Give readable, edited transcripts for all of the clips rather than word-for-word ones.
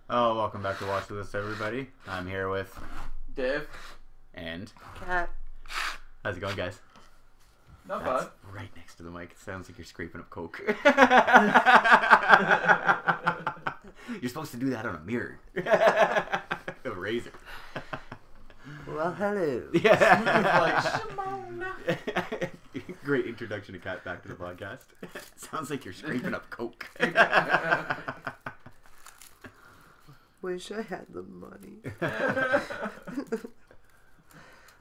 Welcome back to Watch With Us, everybody. I'm here with Dave and Cat. How's it going, guys? Not That's bad. right next to the mic. It sounds like you're scraping up coke. You're supposed to do that on a mirror. A razor. Well, hello. Yeah. Like, Great introduction to Cat back to the podcast. Sounds like you're scraping up coke. Wish I had the money.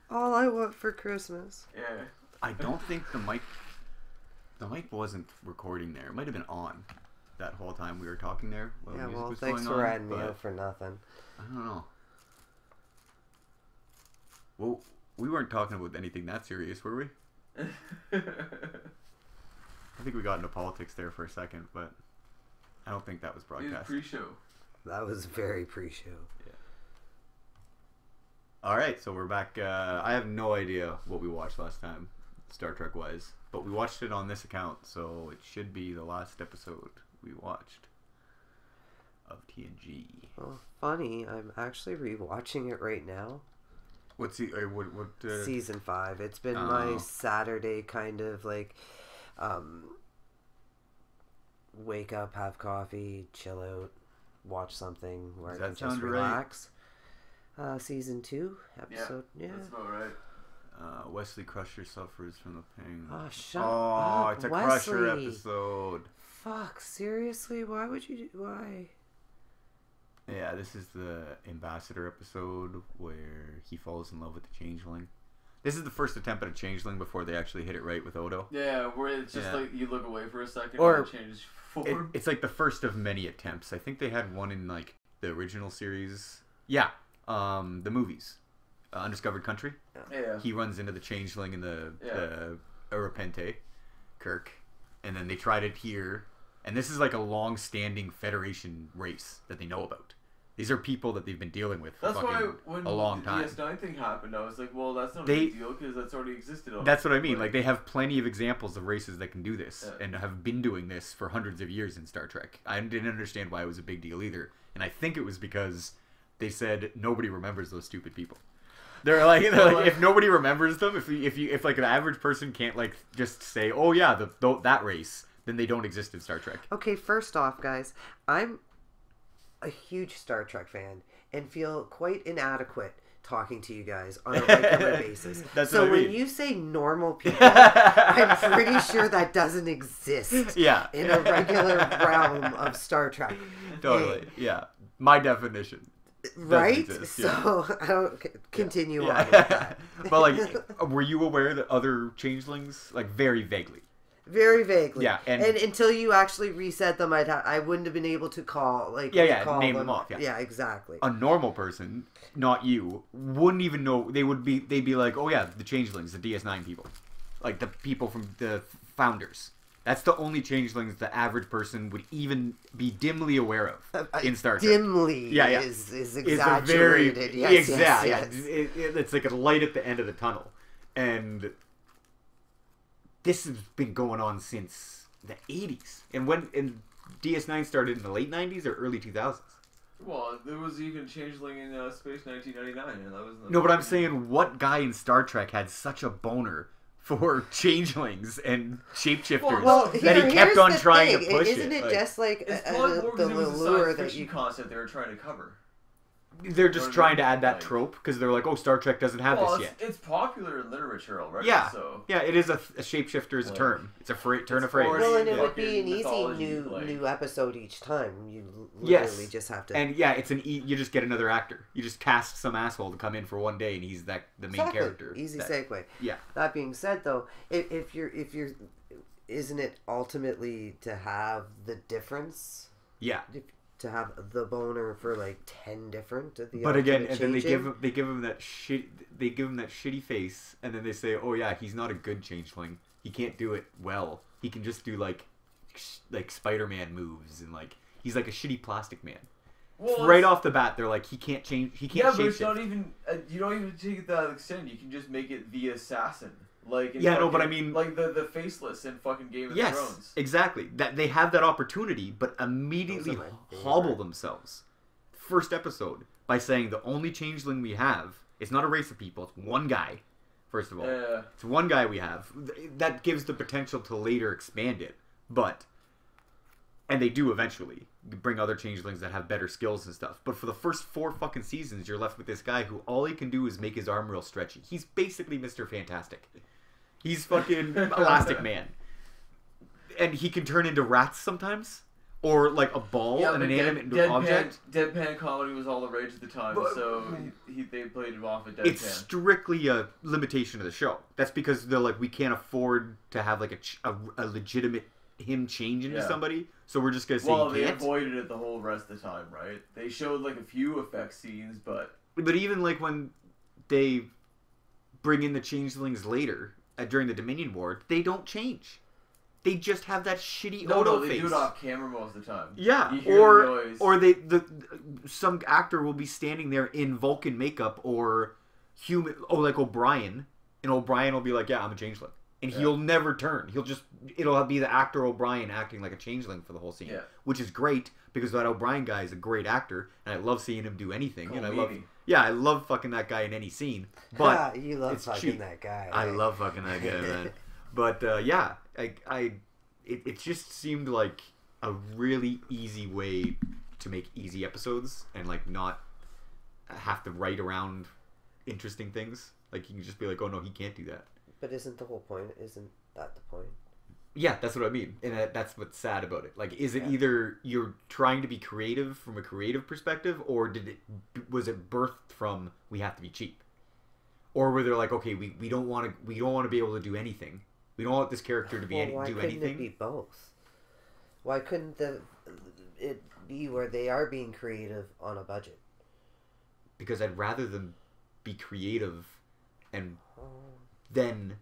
All I want for Christmas. yeah. I don't think the mic wasn't recording there. It might have been on that whole time we were talking there while the Yeah, music well, was thanks going for on, riding me but out for nothing. I don't know. Well, we weren't talking about anything that serious, were we? I think we got into politics there for a second, but I don't think that was It was broadcast. pre-show. That was very pre-show. All right, so we're back. I have no idea what we watched last time, Star Trek wise, but we watched it on this account, so it should be the last episode we watched of TNG. Well, funny, I'm actually rewatching it right now. What's the what Season 5. It's been my Saturday kind of like wake up, have coffee, chill out, watch something where Does I that can just sound right? relax. Season 2, episode That's about right. Wesley Crusher suffers from the pain. Oh, shut Oh, up, it's a Wesley. Crusher episode. Fuck, seriously? Why would you do... Why? Yeah, this is the Ambassador episode where he falls in love with the Changeling. This is the first attempt at a Changeling before they actually hit it right with Odo. Yeah, where it's just Yeah. like you look away for a second Or- and it changes form. It's like the first of many attempts. I think they had one in like the original series. Yeah, the movies, Undiscovered Country. Yeah. He runs into the Changeling in the Yeah. Arapente, Kirk, and then they tried it here. And this is like a long-standing Federation race that they know about. These are people that they've been dealing with for That's why fucking when a long the time. DS9 thing happened, I was like, well, that's not a They- big deal because that's already existed. On That's what I mean. But- Like they have plenty of examples of races that can do this Yeah. and have been doing this for hundreds of years in Star Trek. I didn't understand why it was a big deal either, and I think it was because they said nobody remembers those stupid people. They're like if nobody remembers them, if like an average person can't like just say, oh yeah, that race, then they don't exist in Star Trek. Okay, first off, guys, I'm a huge Star Trek fan and feel quite inadequate talking to you guys on a regular basis. That's so what I when mean. you say normal people, I'm pretty sure that doesn't exist Yeah. in a regular realm of Star Trek. Totally. Yeah. My definition. Right? exist, yeah. So I don't continue Yeah. on with that. But like, were you aware that other changelings, like very vaguely? Very vaguely. Yeah, and- until you actually reset them, I wouldn't have been able to call call name them off, yeah. Yeah, exactly. A normal person, not you, wouldn't even know. They'd be like, oh yeah, the changelings, the DS9 people, like the people from the founders. That's the only changelings the average person would even be dimly aware of in Star Trek. Dimly Yeah, yeah. is It's a exaggerated. Yes, exactly. yes, yes. It's like a light at the end of the tunnel, and this has been going on since the 80s. And DS9 started in the late 90s or early 2000s. Well, there was even Changeling in Space 1999, and that was No, but I'm saying, what guy in Star Trek had such a boner for changelings and shapeshifters Well, that he kept here's on the trying thing. to push Isn't it Like, just like It's the probably more because it was a lure science that fiction you... concept they were trying to cover. they're just trying to add that Like- trope because they're like, oh, Star Trek doesn't have Well, this it's, yet. it's popular in literature already. Yeah, So yeah, it is a shapeshifter is a Like, term. It's a turn of it's phrase. already- Well, and it would be fucking an easy mythology, new like- new episode each time. You Yes. literally just have to... And yeah, it's you just get another actor. You just cast some asshole to come in for one day, and he's the main Exactly. character. Easy That- segue. Yeah. That being said, though, if you're, isn't it ultimately to have the difference? Yeah. To have the boner for like 10 different of the But again, ultimate and then changing? they give him that shitty face, and then they say, "Oh yeah, he's not a good changeling. He can't do it well. He can just do like Spider-Man moves, and like he's like a shitty plastic man." well, Right it's- off the bat, they're like, "He can't change. He Yeah, can't but it's shapeshift." not even. You don't even take it to that extent. You can just make it the assassin. Like in Yeah, no, but fucking- I mean- like the faceless in fucking Game of Yes, Thrones. exactly. That they have that opportunity, but immediately Those are my favorite. hobble themselves. First episode by saying the only changeling we have is not a race of people; it's one guy. First of all, Yeah. it's one guy we have. That gives the potential to later expand it, and they do eventually bring other changelings that have better skills and stuff. But for the first 4 fucking seasons, you're left with this guy who all he can do is make his arm real stretchy. He's basically Mr. Fantastic. He's fucking Elastic Man. And he can turn into rats sometimes. Or like a ball, Yeah, an but inanimate object. Deadpan comedy was all the rage at the time, But- so they played him off at Deadpan. It's strictly a limitation of the show. That's because they're like, we can't afford to have like a legitimate him change into Yeah. somebody. So we're just going to say Well, he they can't. avoided it the whole rest of the time, right? They showed like a few effect scenes, but But even like when they bring in the changelings later during the Dominion War, they don't change. they just have that shitty No, Odo they face. do it off camera most of the time. Yeah, You hear the or noise. some actor will be standing there in Vulcan makeup or human. Oh, like O'Brien, and O'Brien will be like, "Yeah, I'm a changeling," and he'll never turn. It'll be the actor O'Brien acting like a changeling for the whole scene, which is great because that O'Brien guy is a great actor, and I love seeing him do anything. And I love fucking that guy in any scene. But you love it's fucking cheap. that guy. I right? love fucking that guy, man. But it just seemed like a really easy way to make easy episodes and like not have to write around interesting things. Like you can just be like, oh no, he can't do that. But isn't the whole point? Isn't that the point? Yeah, that's what I mean, and that's what's sad about it. Like, is it either you're trying to be creative from a creative perspective, or was it birthed from we have to be cheap, or were they like, okay, we don't want to be able to do anything. We don't want this character to be why do couldn't anything. it be both? Why couldn't it be where they are being creative on a budget? Because I'd rather them be creative and then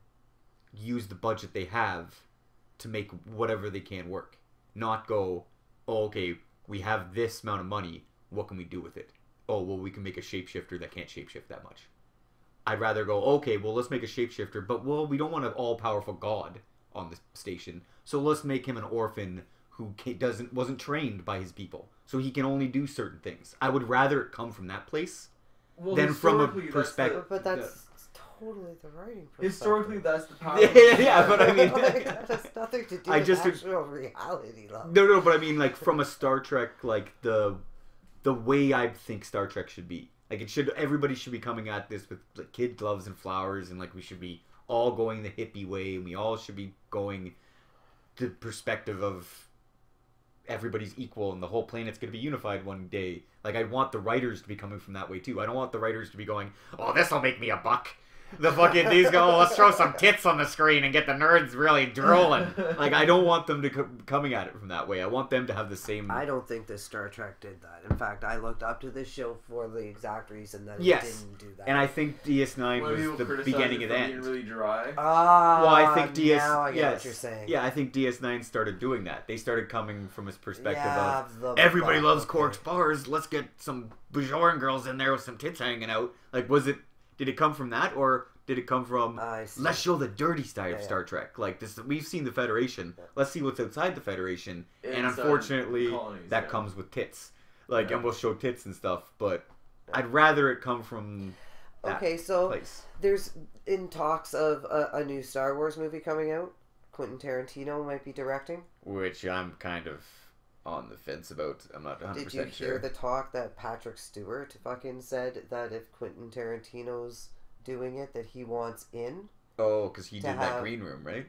use the budget they have to make whatever they can work. Not go, oh, okay, we have this amount of money, what can we do with it? Oh, well, we can make a shapeshifter that can't shapeshift that much. I'd rather go, okay, well, let's make a shapeshifter, but, well, we don't want an all-powerful god on the station, so let's make him an orphan who wasn't trained by his people, so he can only do certain things. I would rather it come from that place than from a perspective. But that's totally the writing perspective. Historically, that's the power. Yeah, but I mean, that has nothing to do with actual reality, love. No, but I mean, like from a Star Trek, like the way I think Star Trek should be. Like everybody should be coming at this with like kid gloves and flowers, and like we should be all going the hippie way, and we all should be going the perspective of everybody's equal and the whole planet's going to be unified one day. Like I want the writers to be coming from that way too. I don't want the writers to be going, oh, this will make me a buck. The fucking these go, oh, let's throw some tits on the screen and get the nerds really drooling. Like I don't want them to coming at it from that way. I want them to have the same. I don't think this Star Trek did that. In fact, I looked up to this show for the exact reason that it didn't do that. And I think DS9 was the beginning of the end. Really dry. Well, I think now I get what you're saying. Yeah, I think DS9 started doing that. They started coming from his perspective of the everybody loves Quark's bars. Let's get some Bajoran girls in there with some tits hanging out. Like, did it come from that, or did it come from let's show the dirty side of Star Trek? Like this, we've seen the Federation. Let's see what's outside the Federation. And unfortunately, that comes with tits. Like, and we'll show tits and stuff. But I'd rather it come from that place. There's in talks of a new Star Wars movie coming out. Quentin Tarantino might be directing, which I'm kind of on the fence about. I'm not 100% sure. Did you hear the talk that Patrick Stewart fucking said that if Quentin Tarantino's doing it, that he wants in? Oh, because he did that Green Room, right?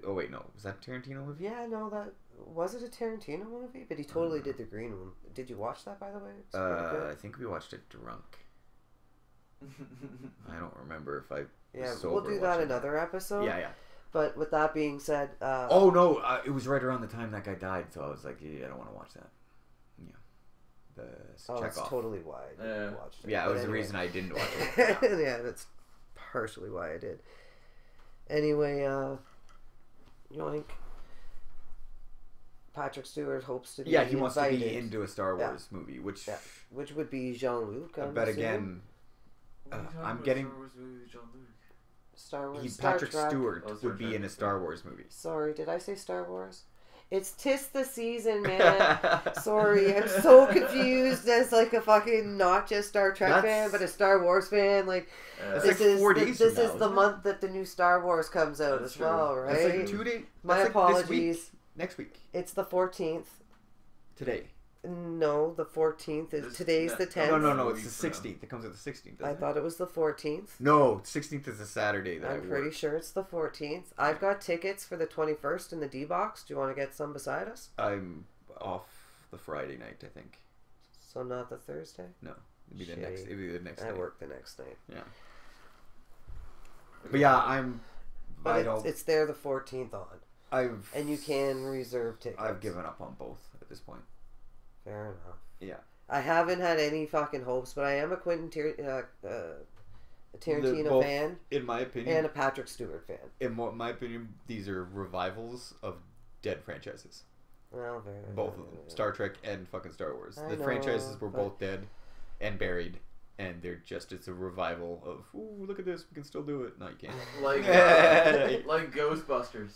Oh wait, no, was that a Tarantino movie? Yeah, no, that was it a Tarantino movie, but he totally did the Green Room. Did you watch that, by the way? I think we watched it drunk. I don't remember if I. Yeah, we'll do that another episode. Yeah. But with that being said, oh no, it was right around the time that guy died, so I was like, yeah, I don't want to watch that. Yeah, that's totally why I didn't watch it. Yeah, it was the reason I didn't watch it. Yeah, that's partially why I did. Anyway, yoink. Patrick Stewart hopes to be he wants to be into a Star Wars movie, which would be Jean-Luc. But again, I'm getting Star Wars. Patrick Stewart would be in a Star Wars movie. Sorry, did I say Star Wars? It's 'tis the season, man. Sorry, I'm so confused as like a fucking not just Star Trek fan, but a Star Wars fan. Like this is 4 days. This is the month that the new Star Wars comes out as well, right? It's like 2 days. My apologies. Next week. It's the 14th. Today. No, the 14th is today's the 10th. No, it's the 16th. It comes at the 16th. I thought it was the 14th. No, 16th is a Saturday. I'm pretty sure it's the 14th. I've got tickets for the 21st in the D box. Do you want to get some beside us? I'm off the Friday night, I think. So not the Thursday? No, it'd be the next. I work the next night. Yeah. But yeah, it's there the 14th on. And you can reserve tickets. I've given up on both at this point. Fair enough. Yeah. I haven't had any fucking hopes, but I am a Quentin a Tarantino both, fan, in my opinion, and a Patrick Stewart fan. In my opinion, these are revivals of dead franchises. Well, Both of them, Star Trek and fucking Star Wars. I The know, franchises were but- both dead and buried, and it's a revival of, ooh, look at this, we can still do it. No, you can't. Like Ghostbusters.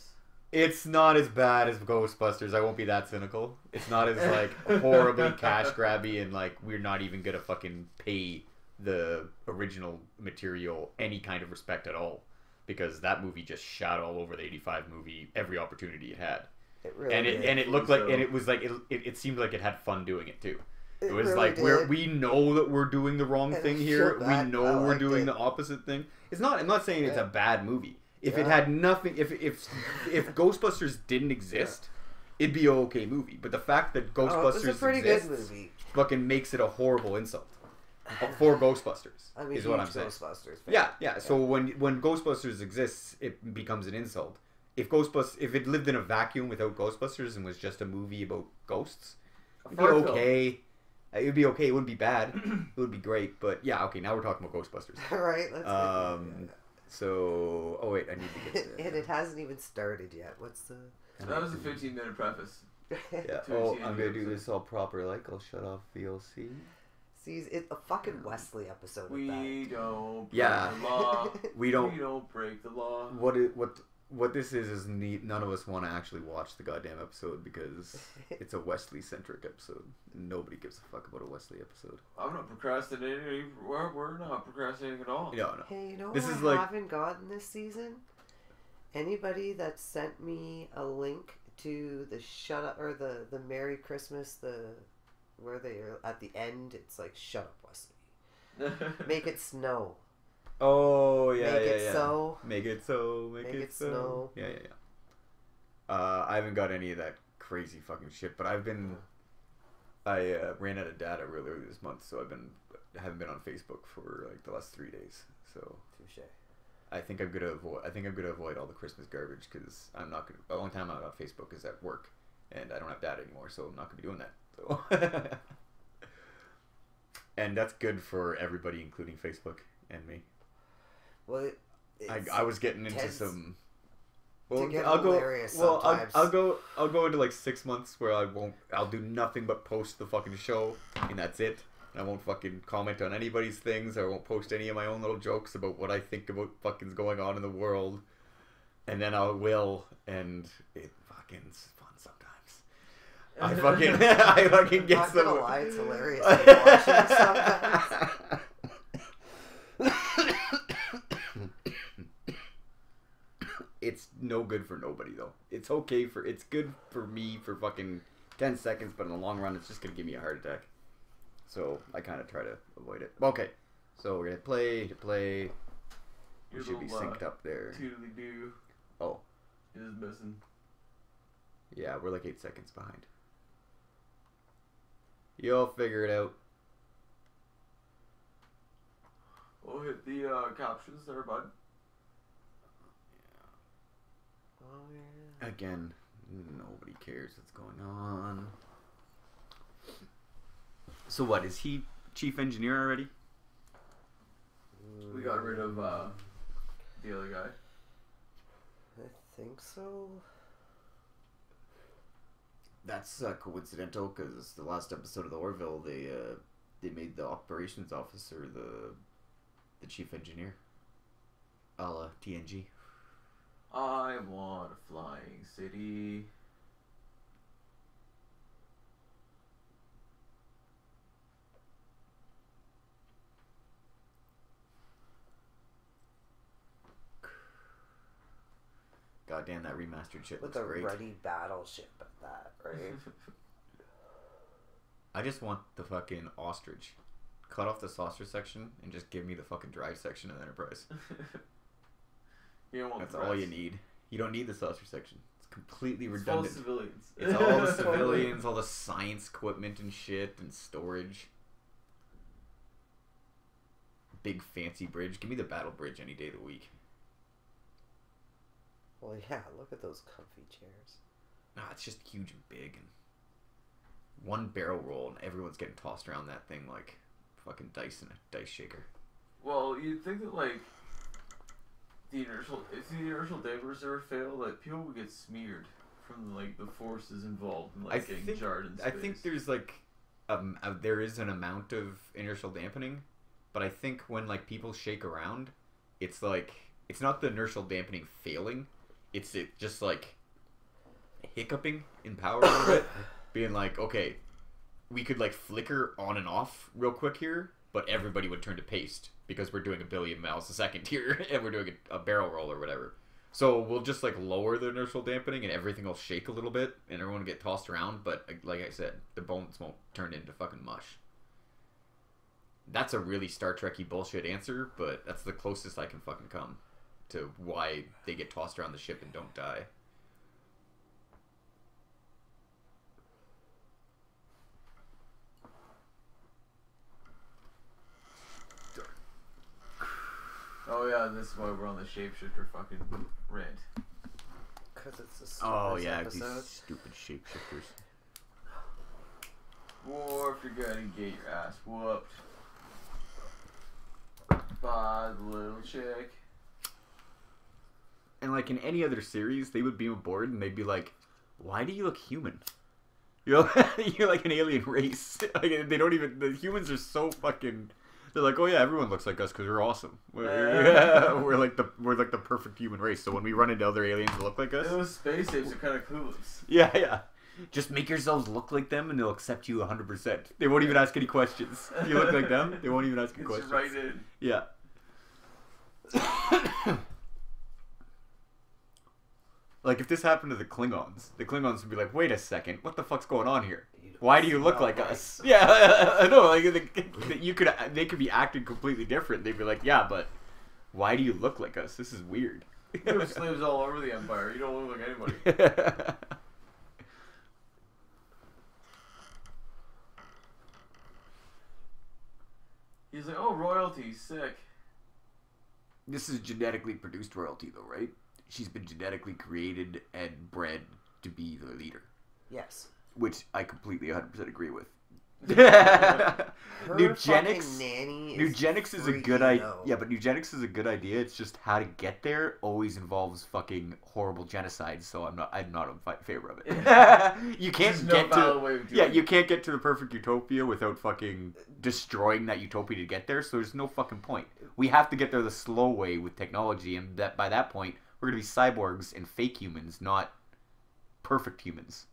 It's not as bad as Ghostbusters. I won't be that cynical. It's not as like horribly cash grabby and like we're not even gonna fucking pay the original material any kind of respect at all, because that movie just shot all over the '85 movie every opportunity it had. It really And did. it looked like, and it was like it seemed like it had fun doing it too. It was really like did. we know that we're doing the wrong And thing I here. feel We bad. know I we're liked doing it. the opposite thing. It's not. I'm not saying it's Yeah. a bad movie. If it Yeah. had nothing, if Ghostbusters didn't exist, it'd be an okay movie. But the fact that Oh, it was Ghostbusters a pretty exists good movie. fucking makes it a horrible insult for Ghostbusters. I'm a is huge what I'm saying. Ghostbusters fan. Yeah. So when Ghostbusters exists, it becomes an insult. If it lived in a vacuum without Ghostbusters and was just a movie about ghosts, it'd be Fart film. okay. It would be okay. It wouldn't be bad. It would be great. But yeah, okay. Now we're talking about Ghostbusters. Right. Let's So, oh wait, I need to get. and it hasn't even started yet. What's the? That was a 15-minute preface. Yeah. to Oh, the I'm end gonna of the do episode. this all proper. Like, I'll shut off VLC. See, it's a fucking Wesley episode. We of don't break Yeah. the law. We don't. We don't break the law. What this is neat. None of us want to actually watch the goddamn episode because it's a Wesley centric episode. Nobody gives a fuck about a Wesley episode. I'm not procrastinating. We're not procrastinating at all. No. Hey, you know This what is I like- haven't gotten this season? Anybody that sent me a link to the Shut Up or the Merry Christmas, where they are at the end, it's like Shut Up Wesley. Make it snow. Oh yeah, Make yeah, it yeah. so. Make it so. Make it so. snow. Yeah. I haven't got any of that crazy fucking shit, but I ran out of data really early this month, so I haven't been on Facebook for like the last 3 days. So Touche. I think I'm gonna avoid all the Christmas garbage because I'm not gonna. The only time I'm on Facebook is at work, and I don't have data anymore, so I'm not gonna be doing that. So. And that's good for everybody, including Facebook and me. Well, I was getting into tends some. to get I'll go. hilarious Well, sometimes. I'll go into like 6 months where I'll do nothing but post the fucking show, and that's it. And I won't fucking comment on anybody's things. I won't post any of my own little jokes about what I think about fucking's going on in the world. And then I will, and it fucking's fun sometimes. I fucking get Not some. gonna lie, it's hilarious to watch it sometimes. It's no good for nobody though. It's good for me for fucking 10 seconds, but in the long run, it's just gonna give me a heart attack. So I kind of try to avoid it. Okay, so we're gonna play. We Your should be little, synced up there. Toodly doo Oh, is missing. yeah, we're like 8 seconds behind. You'll figure it out. We'll hit the captions there, bud. Oh, yeah. Again, nobody cares what's going on. So what, is he chief engineer already? We got rid of the other guy. I think so. That's coincidental because the last episode of the Orville, they made the operations officer the chief engineer, a la TNG. I want a flying city. God damn, that remastered shit With looks a great. ruddy battleship at that, right? I just want the fucking ostrich. Cut off the saucer section and just give me the fucking drive section of the Enterprise. You don't want That's the all rest. you need. You don't need the saucer section. It's completely It's full of redundant. civilians. It's all the civilians, all the science equipment and shit and storage. Big fancy bridge. Give me the battle bridge any day of the week. Well, yeah, look at those comfy chairs. Nah, it's just huge and big and one barrel roll and everyone's getting tossed around that thing like fucking dice in a dice shaker. Well, you'd think that like if the inertial dampers ever fail, like people would get smeared from like the forces involved in like getting jarred in space. I think there's like there is an amount of inertial dampening, but I think when like people shake around, it's like it's not the inertial dampening failing, it's just like hiccuping in power a little bit, being like, okay, we could like flicker on and off real quick here, but everybody would turn to paste because we're doing 1 billion miles a second here and we're doing a barrel roll or whatever. So we'll just like lower the inertial dampening and everything will shake a little bit and everyone will get tossed around, but like I said, the bones won't turn into fucking mush. That's a really Star Trek-y bullshit answer, but that's the closest I can fucking come to why they get tossed around the ship and don't die. Oh yeah, this is why we're on the shapeshifter fucking rant. Because it's a stupid episode. These stupid shapeshifters. Or if you're gonna get your ass whooped by the little chick. And like in any other series, they would beam aboard and they'd be like, "Why do you look human? You're like an alien race." Like, they don't even. The humans are so fucking. They're like, "Oh yeah, everyone looks like us because we're awesome. We're like the perfect human race. So when we run into other aliens that look like us, those space apes are kind of clueless. Yeah. Just make yourselves look like them, and they'll accept you 100%. They won't even ask any questions. You look like them, they won't even ask any questions. Right in. Yeah. Like if this happened to the Klingons would be like, "Wait a second, what the fuck's going on here? Why do you look like us?" Yeah, I know. Like they could be acting completely different. They'd be like, "Yeah, but why do you look like us? This is weird." There were slaves all over the Empire. You don't look like anybody. He's like, "Oh, royalty, sick." This is genetically produced royalty, though, right? She's been genetically created and bred to be the leader. Yes. Which I completely 100% agree with. Nugenics is a good idea. Yeah, but Nugenics is a good idea. It's just how to get there always involves fucking horrible genocide. So I'm not in favor of it. You can't you can't get to the perfect utopia without fucking destroying that utopia to get there. So there's no fucking point. We have to get there the slow way with technology, and that by that point we're gonna be cyborgs and fake humans, not perfect humans.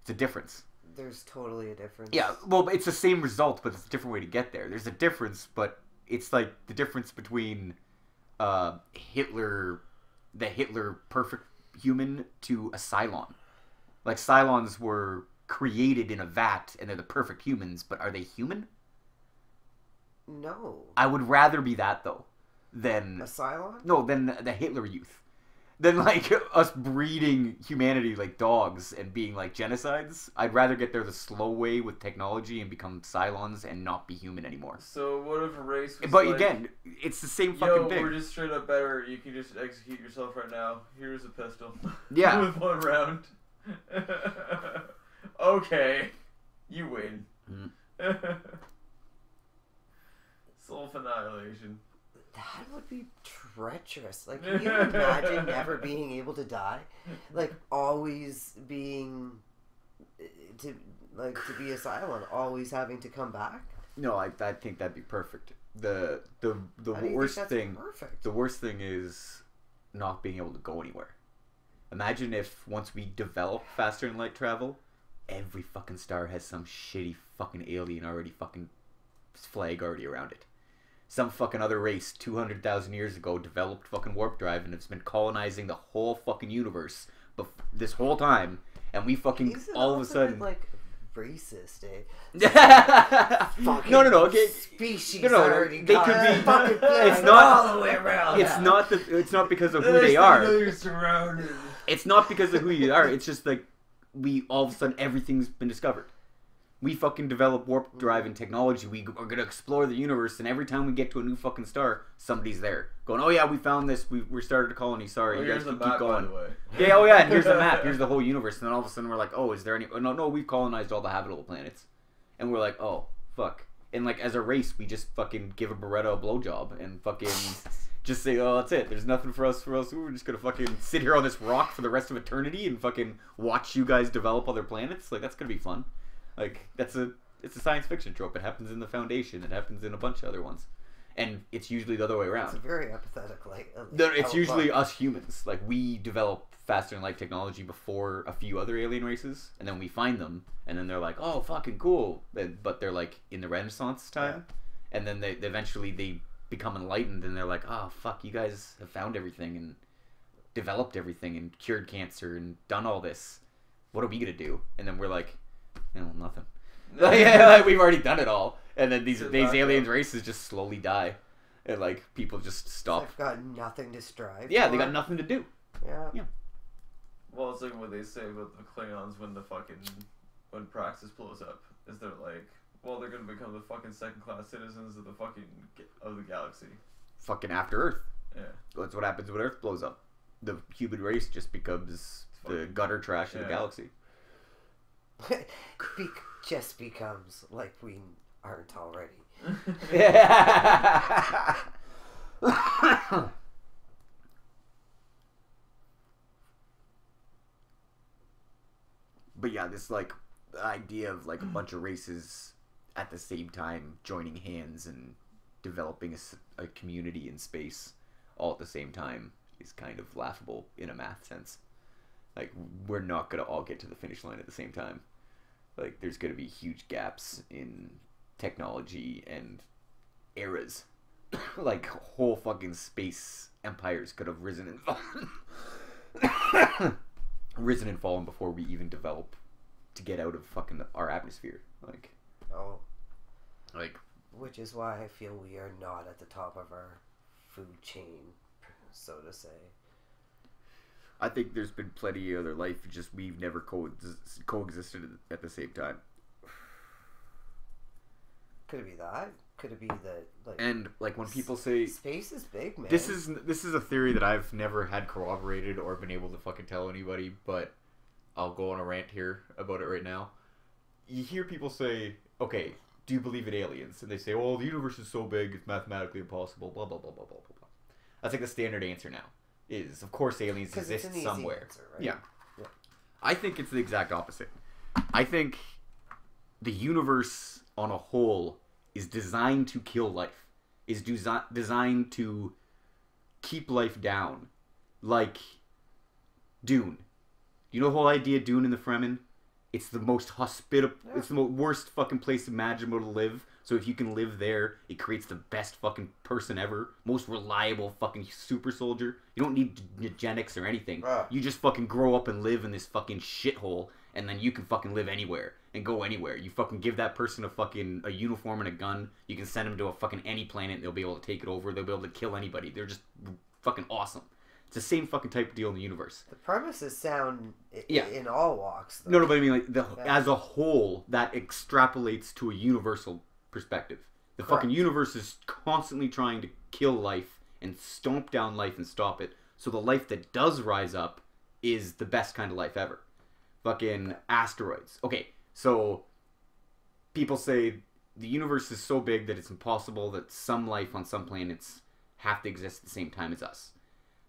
It's a difference. There's totally a difference. Yeah, well, it's the same result, but it's a different way to get there. There's a difference, but it's like the difference between the Hitler perfect human to a Cylon. Like, Cylons were created in a vat, and they're the perfect humans, but are they human? No. I would rather be that, though, than... A Cylon? No, than the Hitler Youth. Than, like, us breeding humanity like dogs and being, like, genocides. I'd rather get there the slow way with technology and become Cylons and not be human anymore. So what if a race was But like, again, it's the same fucking thing. We're just straight up better. You can just execute yourself right now. Here's a pistol. Yeah. With 1 round. Okay. You win. Self-annihilation. That would be treacherous. Like, can you imagine never being able to die? Like, always being to be a Cylon, always having to come back? No, I think that'd be perfect. The worst thing. Perfect? The worst thing is not being able to go anywhere. Imagine if once we develop faster than light travel, every fucking star has some shitty fucking alien already fucking flag already around it. Some fucking other race 200,000 years ago developed fucking warp drive and it's been colonizing the whole fucking universe this whole time, and we fucking all of a sudden like racist, eh? No. Okay. Species no. Already they could be. It's not all the way around. It's not because of who they are. It's not because of who you are. It's just like we all of a sudden everything's been discovered. We fucking develop warp drive and technology. We are gonna explore the universe, and every time we get to a new fucking star, somebody's there going, "Oh yeah, we found this. We started a colony. Sorry, you guys keep going." Yeah, oh yeah, and here's the map. Here's the whole universe. And then all of a sudden we're like, "Oh, is there any? No, we've colonized all the habitable planets," and we're like, "Oh fuck." And like as a race, we just fucking give a Beretta a blowjob and fucking just say, oh, that's it. There's nothing for us. We're just gonna fucking sit here on this rock for the rest of eternity and fucking watch you guys develop other planets. Like that's gonna be fun. Like it's a science fiction trope. It happens in The Foundation. It happens in a bunch of other ones. And it's usually the other way around. It's a very empathetic, like... No, it's usually us humans. Like, we develop faster-than-light technology before a few other alien races, and then we find them, and then they're like, oh, fucking cool. But they're, like, in the Renaissance time, and then they eventually become enlightened, and they're like, oh, fuck, you guys have found everything, and developed everything, and cured cancer, and done all this. What are we gonna do? And then we're like, no, nothing. Like, we've already done it all. And then these alien races just slowly die. And, like, people just stop. They've got nothing to strive Yeah, for. they got nothing to do. Yeah. Well, it's like what they say about the Klingons when Praxis blows up. Is they're like, well, they're going to become the fucking second-class citizens of the galaxy. Fucking after Earth. Yeah. That's what happens when Earth blows up. The human race just becomes the gutter trash of the galaxy. Just becomes like we aren't already. But yeah, this like idea of like a bunch of races at the same time joining hands and developing a community in space all at the same time is kind of laughable in a math sense. Like, we're not gonna all get to the finish line at the same time. Like, there's gonna be huge gaps in technology and eras. Like, whole fucking space empires could have risen and fallen. Risen and fallen before we even develop to get out of fucking our atmosphere. Like, which is why I feel we are not at the top of our food chain, so to say. I think there's been plenty of other life, just we've never coexisted at the same time. Could it be that? Could it be that? Like, and like when people say space is big, man. This is a theory that I've never had corroborated or been able to fucking tell anybody, but I'll go on a rant here about it right now. You hear people say, "Okay, do you believe in aliens?" And they say, "Well, the universe is so big, it's mathematically impossible." Blah blah blah blah blah blah. That's like the standard answer now. Is of course aliens exist somewhere. Answer, right? Yeah. I think it's the exact opposite. I think the universe on a whole is designed to kill life. Is designed to keep life down. Like Dune. You know the whole idea of Dune in the Fremen? It's the most hospitable, it's the worst fucking place imaginable to live. So if you can live there, it creates the best fucking person ever. Most reliable fucking super soldier. You don't need eugenics or anything. You just fucking grow up and live in this fucking shithole, and then you can fucking live anywhere and go anywhere. You fucking give that person a uniform and a gun. You can send them to a fucking any planet, and they'll be able to take it over. They'll be able to kill anybody. They're just fucking awesome. It's the same fucking type of deal in the universe. The premise is sound in all walks, though. No, but I mean, like, as a whole, that extrapolates to a universal perspective. The fucking universe is constantly trying to kill life and stomp down life and stop it. So the life that does rise up is the best kind of life ever. Fucking asteroids. Okay, so people say the universe is so big that it's impossible that some life on some planets have to exist at the same time as us.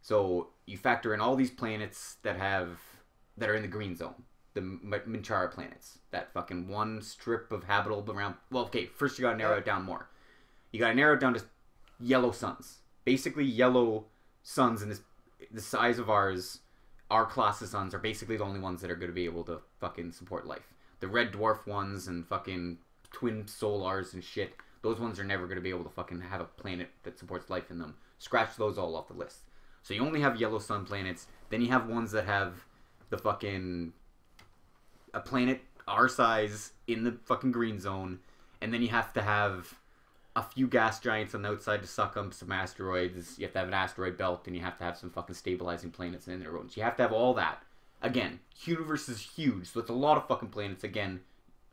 So you factor in all these planets that are in the green zone, the Minchara planets, that fucking one strip of habitable around. Well, okay, first you gotta narrow it down more. You gotta narrow it down to yellow suns, basically yellow suns in the size of ours. Our class of suns are basically the only ones that are gonna be able to fucking support life. The red dwarf ones and fucking twin solars and shit, those ones are never gonna be able to fucking have a planet that supports life in them. Scratch those all off the list. So you only have yellow sun planets. Then you have ones that have the fucking a planet our size in the fucking green zone, and then you have to have a few gas giants on the outside to suck up some asteroids. You have to have an asteroid belt, and you have to have some fucking stabilizing planets in their own. You have to have all that. Again, universe is huge, so it's a lot of fucking planets. Again,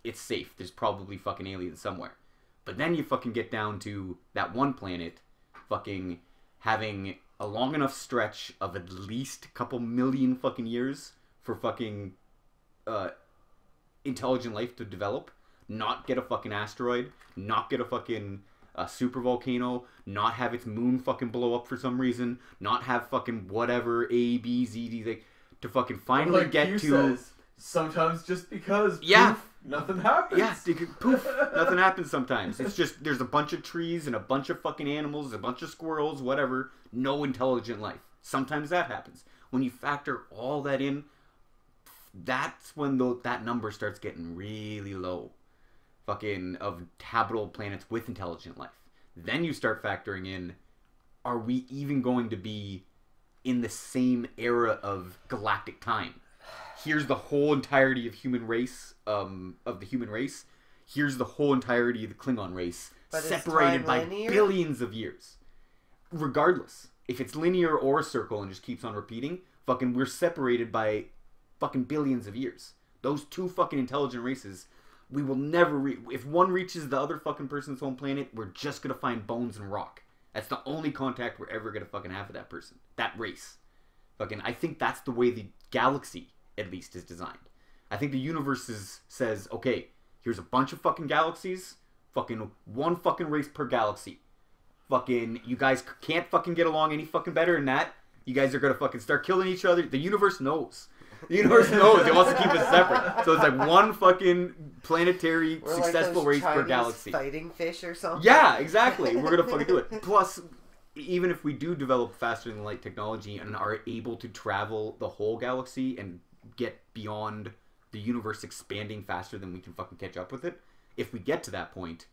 it's safe. There's probably fucking aliens somewhere. But then you fucking get down to that one planet fucking having a long enough stretch of at least a couple million fucking years for fucking intelligent life to develop. not get a fucking asteroid, not get a fucking super volcano, not have its moon fucking blow up for some reason, not have fucking whatever A, B, Z, D, like, to fucking finally like get Q to... says, sometimes just because Yeah. poof, nothing happens. Yeah, poof, nothing happens sometimes. It's just, there's a bunch of trees and a bunch of fucking animals, a bunch of squirrels, whatever, no intelligent life. Sometimes that happens. When you factor all that in, that's when that number starts getting really low. Fucking of habitable planets with intelligent life. Then you start factoring in, are we even going to be in the same era of galactic time? Here's the whole entirety of human race, of the human race. Here's the whole entirety of the Klingon race, but separated by linear? billions of years. Regardless, if it's linear or a circle and just keeps on repeating, fucking we're separated by fucking billions of years. Those two fucking intelligent races, we will never if one reaches the other fucking person's home planet, we're just gonna find bones and rock. That's the only contact we're ever gonna fucking have with that person, that race. Fucking, I think that's the way the galaxy, at least, is designed. I think the universe says, okay, here's a bunch of fucking galaxies, fucking one fucking race per galaxy. Fucking, you guys can't fucking get along any fucking better than that. You guys are gonna fucking start killing each other. The universe knows. The universe knows. It wants to keep us separate. So it's like one fucking planetary We're successful like race those per Chinese galaxy. fighting fish or something. Yeah, exactly. We're gonna fucking do it. Plus, even if we do develop faster than light technology and are able to travel the whole galaxy and get beyond the universe expanding faster than we can fucking catch up with it, if we get to that point,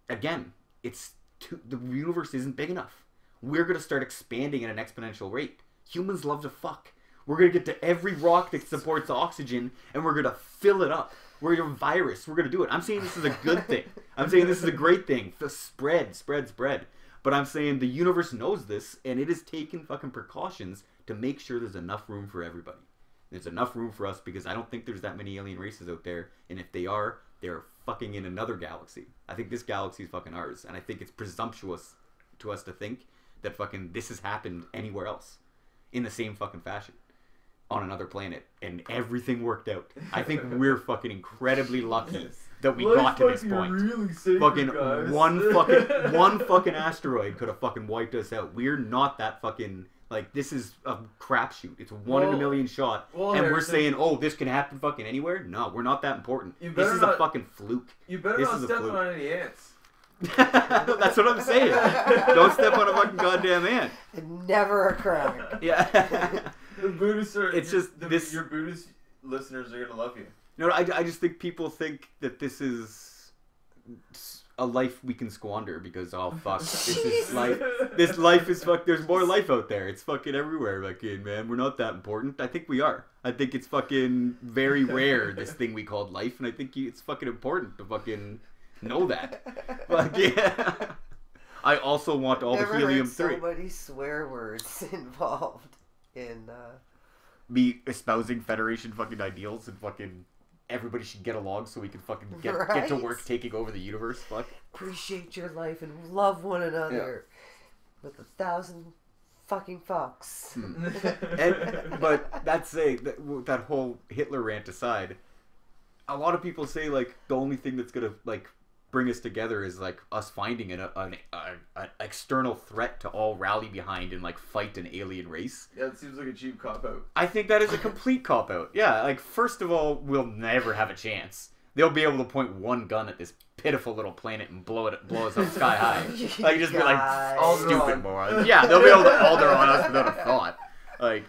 again, the universe isn't big enough. We're gonna start expanding at an exponential rate. Humans love to fuck. We're gonna get to every rock that supports oxygen, and we're gonna fill it up. We're a virus. We're gonna do it. I'm saying this is a good thing. I'm saying this is a great thing. Spread. But I'm saying the universe knows this, and it has taken fucking precautions to make sure there's enough room for everybody. There's enough room for us because I don't think there's that many alien races out there, and if they are, they're fucking in another galaxy. I think this galaxy is fucking ours, and I think it's presumptuous to us to think that fucking this has happened anywhere else in the same fucking fashion on another planet, and everything worked out. I think we're fucking incredibly lucky that we got to this point. Really sacred, Fucking guys. one fucking asteroid could have fucking wiped us out. We're not that fucking, like, this is a crapshoot. It's one in a million shot, and we're Harrison, saying, oh, this can happen fucking anywhere. No, we're not that important. You This better is not- a fucking fluke. You better This not is a step fluke. on any ants. That's what I'm saying. Don't step on a fucking goddamn ant. And never a crack. Yeah. The Buddhists are. It's just Your Buddhist listeners are gonna love you. No, I just think people think that this is a life we can squander because, oh fuck, this life is fuck. There's more life out there. It's fucking everywhere. Fucking man, we're not that important. I think we are. I think it's fucking very rare, this thing we called life, and I think it's fucking important to fucking know that. Like, yeah. I also want all the helium-3. So many swear words involved in. Me espousing Federation fucking ideals and fucking everybody should get along so we can fucking get to work taking over the universe. Fuck. Appreciate your life and love one another with 1,000 fucking fucks. But that whole Hitler rant aside, a lot of people say like the only thing that's gonna like bring us together is like us finding an external threat to all rally behind and like fight an alien race. Yeah, it seems like a cheap cop out. I think that is a complete cop out. Yeah, like first of all, we'll never have a chance. They'll be able to point one gun at this pitiful little planet and blow us up sky high. Like just be like stupid morons. Yeah, they'll be able to alder on us without a thought. Like.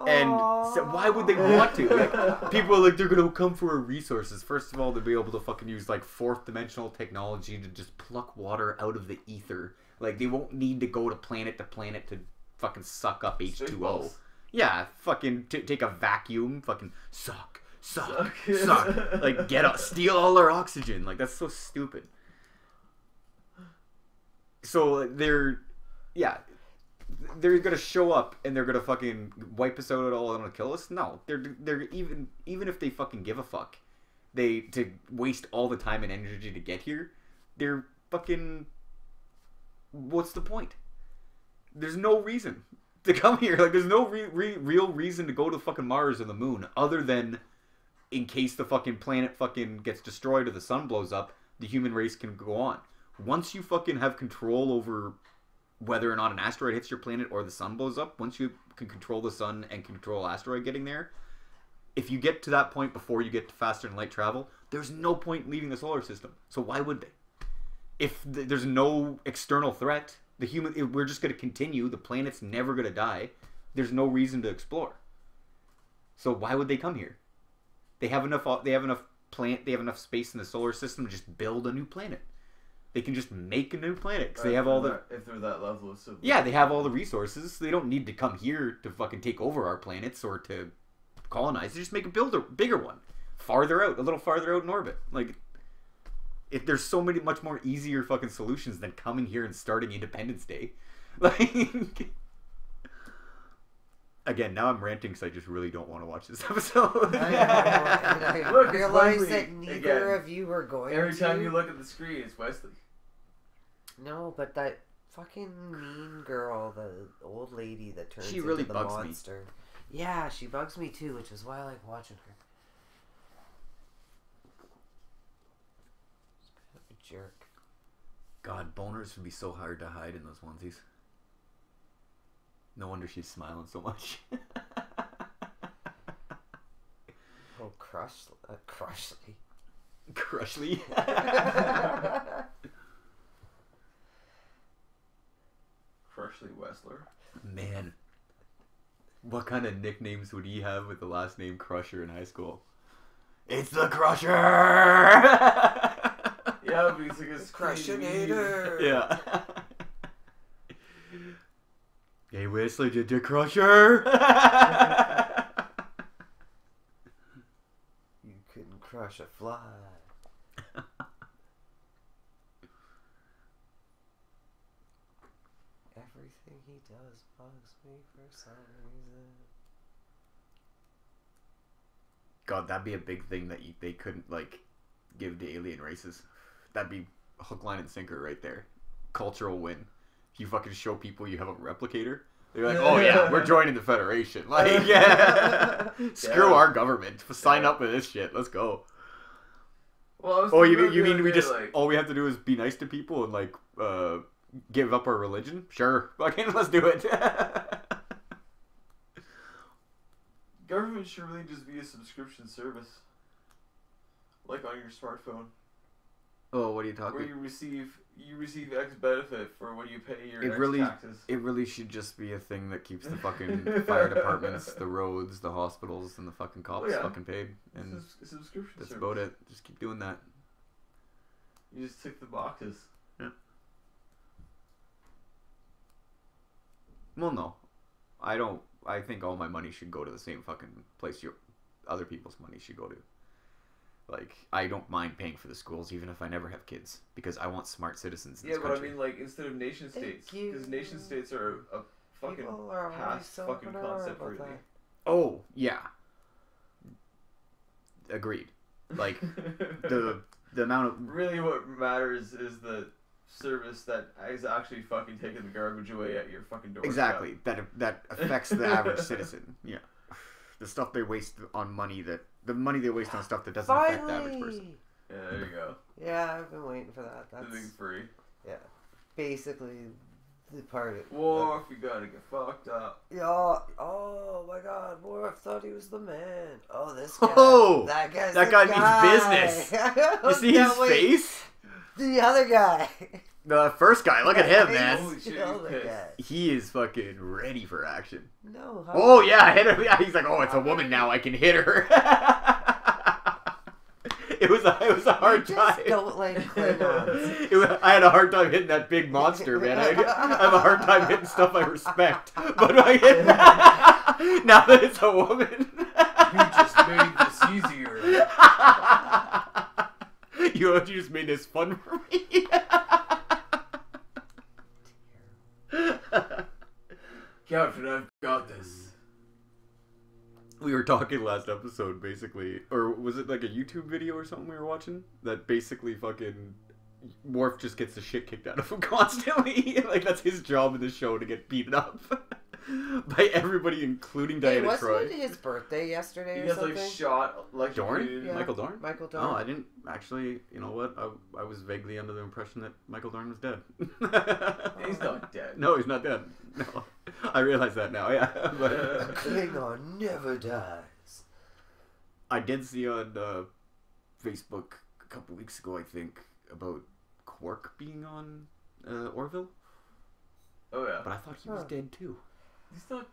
And so why would they want to? Like, people are like, they're going to come for our resources. First of all, they'll be able to fucking use, like, fourth dimensional technology to just pluck water out of the ether. Like, they won't need to go to planet to fucking suck up H2O. Spaceballs. Yeah, fucking take a vacuum, fucking suck. Like, steal all our oxygen. Like, that's so stupid. So, they're gonna show up and they're gonna fucking wipe us out at all and gonna kill us? No, they're even if they fucking give a fuck, to waste all the time and energy to get here, they're fucking. What's the point? There's no reason to come here. Like, there's no real reason to go to fucking Mars or the moon other than in case the fucking planet fucking gets destroyed or the sun blows up, the human race can go on. Once you fucking have control over whether or not an asteroid hits your planet or the sun blows up, once you can control the sun and control asteroid getting there, if you get to that point before you get to faster than light travel, there's no point leaving the solar system. So why would they? If there's no external threat, we're just going to continue. The planet's never going to die. There's no reason to explore. So why would they come here? They have enough. They have enough space in the solar system to just build a new planet. They can just make a new planet because they have all the. If they're that level of civilization. Yeah, they have all the resources. They don't need to come here to fucking take over our planets or to colonize. They just make a bigger one, farther out, a little farther out in orbit. Like, if there's so many much more easier fucking solutions than coming here and starting Independence Day. Like, again, now I'm ranting because I just really don't want to watch this episode. I Look, realized Wesley, that neither of you were going Every to. time you look at the screen, it's Wesley. No, but that fucking mean girl, the old lady that turns She really into the bugs me. monster. Yeah, she bugs me too, which is why I like watching her. She's kind of a jerk. God, boners would be so hard to hide in those onesies. No wonder she's smiling so much. Oh, Crushly. Crushly. Crushly Wessler. Man. What kind of nicknames would he have with the last name Crusher in high school? It's the Crusher! Yeah, because it's Crushinator! Yeah. Hey, Wesley, did you Crusher? You couldn't crush a fly. Everything he does bugs me for some reason. God, that'd be a big thing that they couldn't, like, give to alien races. That'd be hook, line, and sinker right there. Cultural win. If you fucking show people you have a replicator, they're like, oh yeah, we're joining the Federation. Like, yeah. Screw our government. Sign up with this shit. Let's go. Well, Oh, you mean we just, all we have to do is be nice to people and, like, give up our religion? Sure. Fucking let's do it. Government should really just be a subscription service. Like on your smartphone. Oh, what are you talking Where you receive X benefit for when you pay your X really, taxes. It really should just be a thing that keeps the fucking fire departments, the roads, the hospitals, and the fucking cops fucking paid. And it's a subscription that's service. about it. Just keep doing that. You just tick the boxes. Yeah. Well, no. I think all my money should go to the same fucking place other people's money should go to. Like, I don't mind paying for the schools even if I never have kids because I want smart citizens in this country. Yeah, but I mean, like, instead of nation states. Because nation states are a fucking past fucking concept, really. Oh, yeah. Agreed. Like, the amount of... Really what matters is the service that is actually fucking taking the garbage away at your fucking doorstep. Exactly. That affects the average citizen. Yeah. The stuff they waste on money the money they waste on stuff that doesn't affect the average person. Yeah, there you go. Yeah, I've been waiting for that. That's Living free. Yeah. Basically the part of Worf, you gotta get fucked up. Yeah. Oh my god, Worf thought he was the man. Oh, this guy. Oh! That guy's That the guy guy. means business. You see his face? The other guy. The first guy, look at him, man. Holy shit, The he's other pissed. guy. He is fucking ready for action. No. How Oh yeah, hit her. Yeah, he's like, oh, it's a woman now. I can hit her. It was a hard you time. just don't like Klingons. I had a hard time hitting that big monster, man. I have a hard time hitting stuff I respect. But now that it's a woman, You just made this easier. you just made this fun for me. Captain, I've got this. We were talking last episode, basically, or was it like a YouTube video or something we were watching? That basically fucking Worf just gets the shit kicked out of him constantly. Like, that's his job in the show, to get beaten up. by everybody, including Hey, Diana wasn't Troy. it his birthday yesterday He or got something? like shot like Dorn? Yeah. Michael Dorn? Michael Dorn. Oh, I didn't actually. You know what? I was vaguely under the impression that Michael Dorn was dead. He's not dead. No, he's not dead. No, I realize that now. Yeah, but Klingon never dies. I did see on Facebook a couple weeks ago, I think, about Quark being on Orville. Oh yeah. But I thought he was dead too. He's not.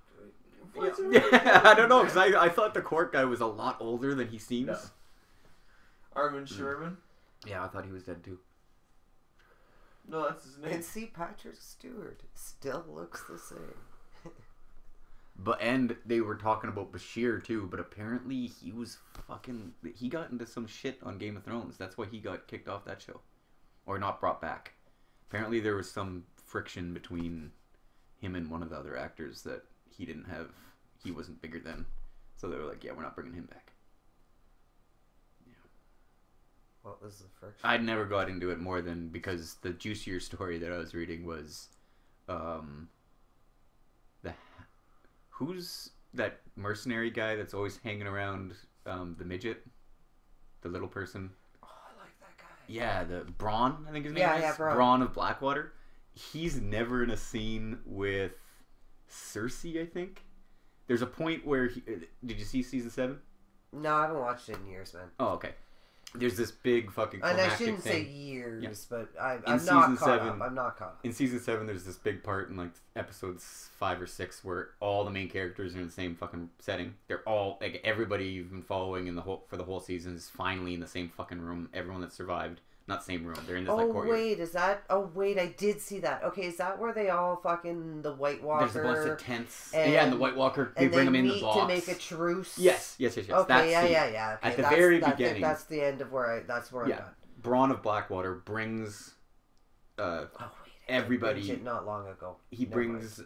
Yeah, I don't know, because I thought the Quark guy was a lot older than he seems. No. Armin Sherman. Yeah, I thought he was dead too. No, that's his name. And see, Patrick Stewart still looks the same. And they were talking about Bashir too, but apparently he got into some shit on Game of Thrones. That's why he got kicked off that show. Or not brought back. Apparently there was some friction between him and one of the other actors that he wasn't bigger than. So they were like, yeah, we're not bringing him back. What was the friction? I never got into it more than because the juicier story that I was reading was, who's that mercenary guy that's always hanging around the midget, the little person? Oh, I like that guy. Yeah, the Braun, I think his name Yeah, is. yeah, Braun. Braun of Blackwater. He's never in a scene with Cersei, I think. There's a point where did you see season 7? No, I haven't watched it in years, man. Oh, okay. There's this big fucking And climactic I shouldn't say thing. years, but I'm season not caught 7 up. I'm not caught up. In season 7, there's this big part in like episodes 5 or 6 where all the main characters are in the same fucking setting. They're all like everybody you've been following for the whole season is finally in the same fucking room. Everyone that survived, not same room. They're in this like courtyard. Wait, is that? Oh wait, I did see that. Okay, is that where they all fucking the White Walker? There's a bunch of tents. And the White Walker, they bring them in the box to make a truce. Yes. Okay, That yeah. At Okay, the very beginning. That's the end of where that's where I'm done. Braun of Blackwater brings everybody. Not long ago. He brings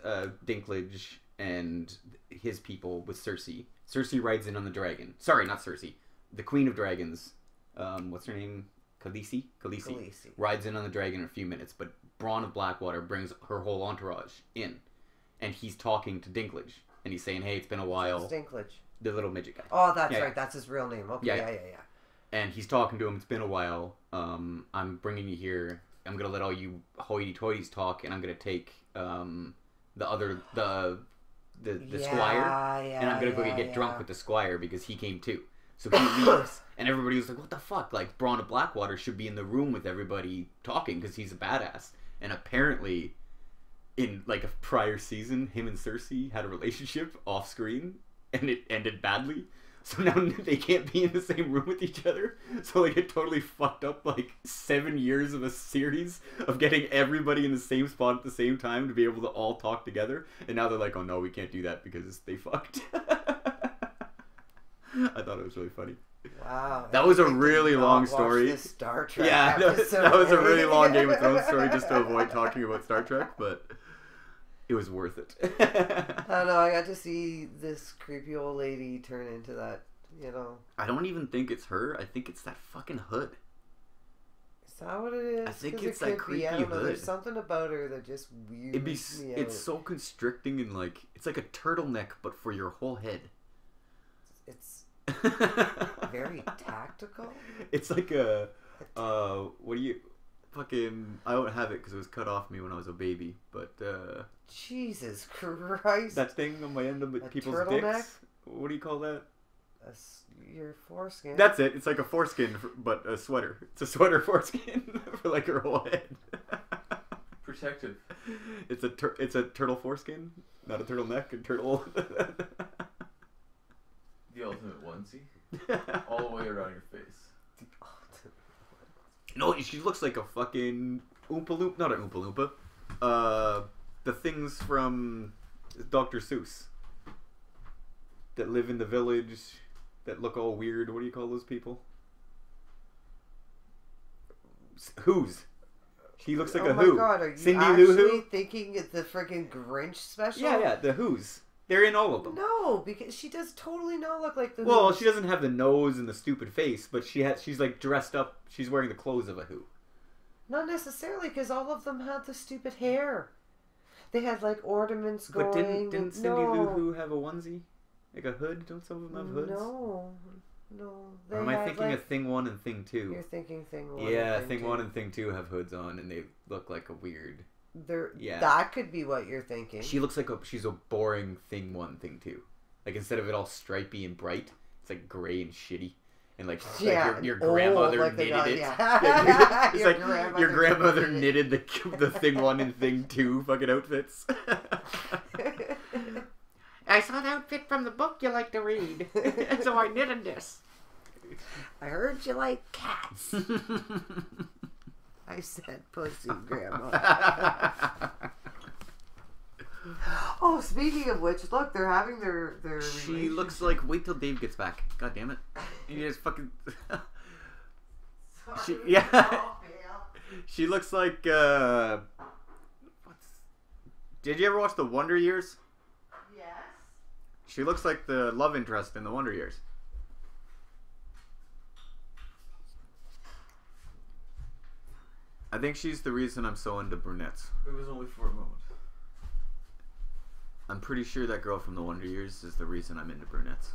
Dinklage and his people with Cersei. Cersei rides in on the dragon. Sorry, not Cersei. The Queen of Dragons. What's her name? Khaleesi rides in on the dragon in a few minutes, but Braun of Blackwater brings her whole entourage in, and he's talking to Dinklage, and he's saying, "Hey, it's been a while." Dinklage, the little midget guy. Oh, that's right. That's his real name. Okay, yeah. And he's talking to him. It's been a while. I'm bringing you here. I'm gonna let all you hoity-toities talk, and I'm gonna take the squire, and I'm gonna go get drunk with the squire because he came too. So he leaves, and everybody was like, "What the fuck?" Like Braun of Blackwater should be in the room with everybody talking because he's a badass. And apparently, in like a prior season, him and Cersei had a relationship off screen, and it ended badly. So now they can't be in the same room with each other. So like it totally fucked up like 7 years of a series of getting everybody in the same spot at the same time to be able to all talk together. And now they're like, "Oh no, we can't do that because they fucked." I thought it was really funny. Wow. That was a really long story. Star Trek Yeah, that was a really long Game of Thrones story just to avoid talking about Star Trek, but it was worth it. I don't know. I got to see this creepy old lady turn into that, I don't even think it's her. I think it's that fucking hood. Is that what it is? I think 'Cause it's it that could creepy be. I don't know. hood. There's something about her that just weirds me out. It's so constricting and like it's like a turtleneck but for your whole head. It's very tactical. It's like what do you fucking? I don't have it because it was cut off me when I was a baby. But Jesus Christ! that thing on my end of people's turtleneck? dicks. What do you call that? Your foreskin. That's it. It's like a foreskin, but a sweater. It's a sweater foreskin for like her whole head. Protective. It's a turtle foreskin, not a turtleneck. A turtle. The ultimate onesie. All the way around your face. No, she looks like a fucking Oompa Loompa. Not an Oompa Loompa. The things from Dr. Seuss that live in the village that look all weird. What do you call those people? Who's? She looks like a Who. Oh my God, are you Cindy actually Lou Who? thinking it's the freaking Grinch special? Yeah, the Who's. They're in all of them. No, because she does totally not look like the Well, Who's. she doesn't have the nose and the stupid face, but she's like dressed up. She's wearing the clothes of a Who. Not necessarily, because all of them had the stupid hair. They had like ornaments going. But didn't Cindy Lou Who have a onesie? Like a hood? Don't some of them have hoods? No. Or am I thinking of Thing 1 and Thing 2? You're thinking Thing 1. Yeah, Thing 1 and Thing 2 have hoods on, and they look like a weird... That could be what you're thinking. She looks like she's a boring Thing 1, Thing 2. Like, instead of it all stripey and bright, it's like gray and shitty. And like, your grandmother knitted it. Yeah. It's like your grandmother knitted the Thing 1 and Thing 2 fucking outfits. I saw the outfit from the book you like to read, so I knitted this. I heard you like cats. I said pussy, Grandma. Oh, speaking of which, look, they're having their She looks like... Wait till Dave gets back. God damn it. You just fucking... She looks like... Did you ever watch The Wonder Years? Yes. She looks like the love interest in The Wonder Years. I think she's the reason I'm so into brunettes. It was only for a moment. I'm pretty sure that girl from The Wonder Years is the reason I'm into brunettes.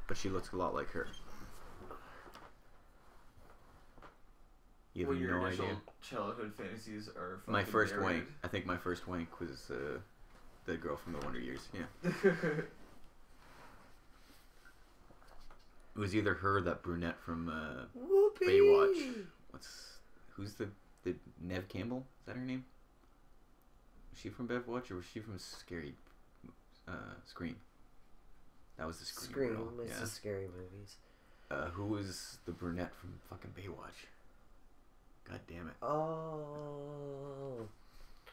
But she looks a lot like her. You have your no initial idea. childhood fantasies are My first married. wank. I think my first wank was the girl from The Wonder Years. Yeah. It was either her or that brunette from Baywatch. Who's the Neve Campbell? Is that her name? Was she from Baywatch or was she from Scream? That was the Scream girl. Was the scary movies. Who was the brunette from fucking Baywatch? God damn it. Oh.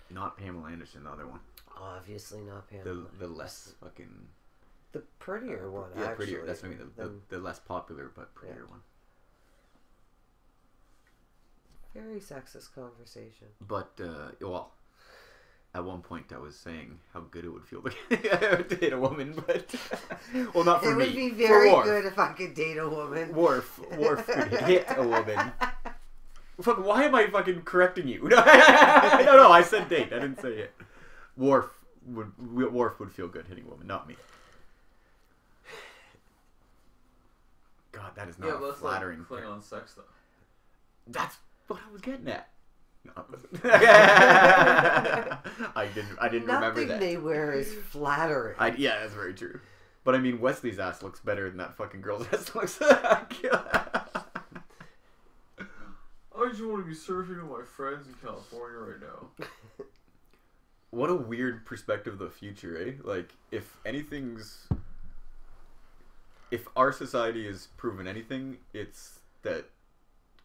Not Pamela Anderson, the other one. Obviously not Pamela. The less fucking... The prettier one, yeah, actually. prettier. That's what I mean. The less popular but prettier one. Very sexist conversation. But, well, at one point I was saying how good it would feel to hit a woman, but... Well, not for me. It would be very good if I could date a woman. Worf could hit a woman. Fuck, why am I fucking correcting you? No, I said date. I didn't say it. Worf would feel good hitting a woman, not me. God, that is not a flattering thing. Klingon sex, though. That's what I was getting at. No, I didn't remember that. Nothing they wear is flattering. Yeah, that's very true. But I mean, Wesley's ass looks better than that fucking girl's ass looks. I just want to be surfing with my friends in California right now. What a weird perspective of the future, eh? Like, if our society has proven anything, it's that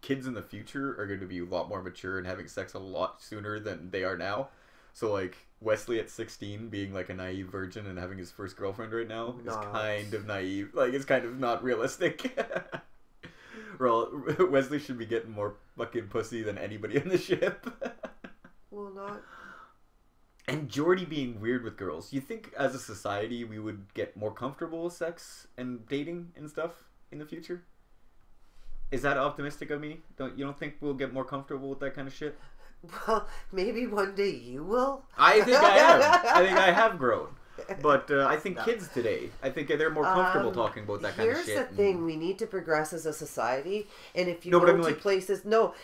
kids in the future are going to be a lot more mature and having sex a lot sooner than they are now. So, like, Wesley at 16 being, like, a naive virgin and having his first girlfriend right now is kind of naive. Like, it's kind of not realistic. Well, Wesley should be getting more fucking pussy than anybody in the ship. Well, not... And Geordi being weird with girls. You think as a society we would get more comfortable with sex and dating and stuff in the future? Is that optimistic of me? You don't think we'll get more comfortable with that kind of shit? Well, maybe one day you will. I think I am. I think I have grown. But I think kids today, I think they're more comfortable talking about that kind of shit. Here's the thing. We need to progress as a society. And if you go to places... No,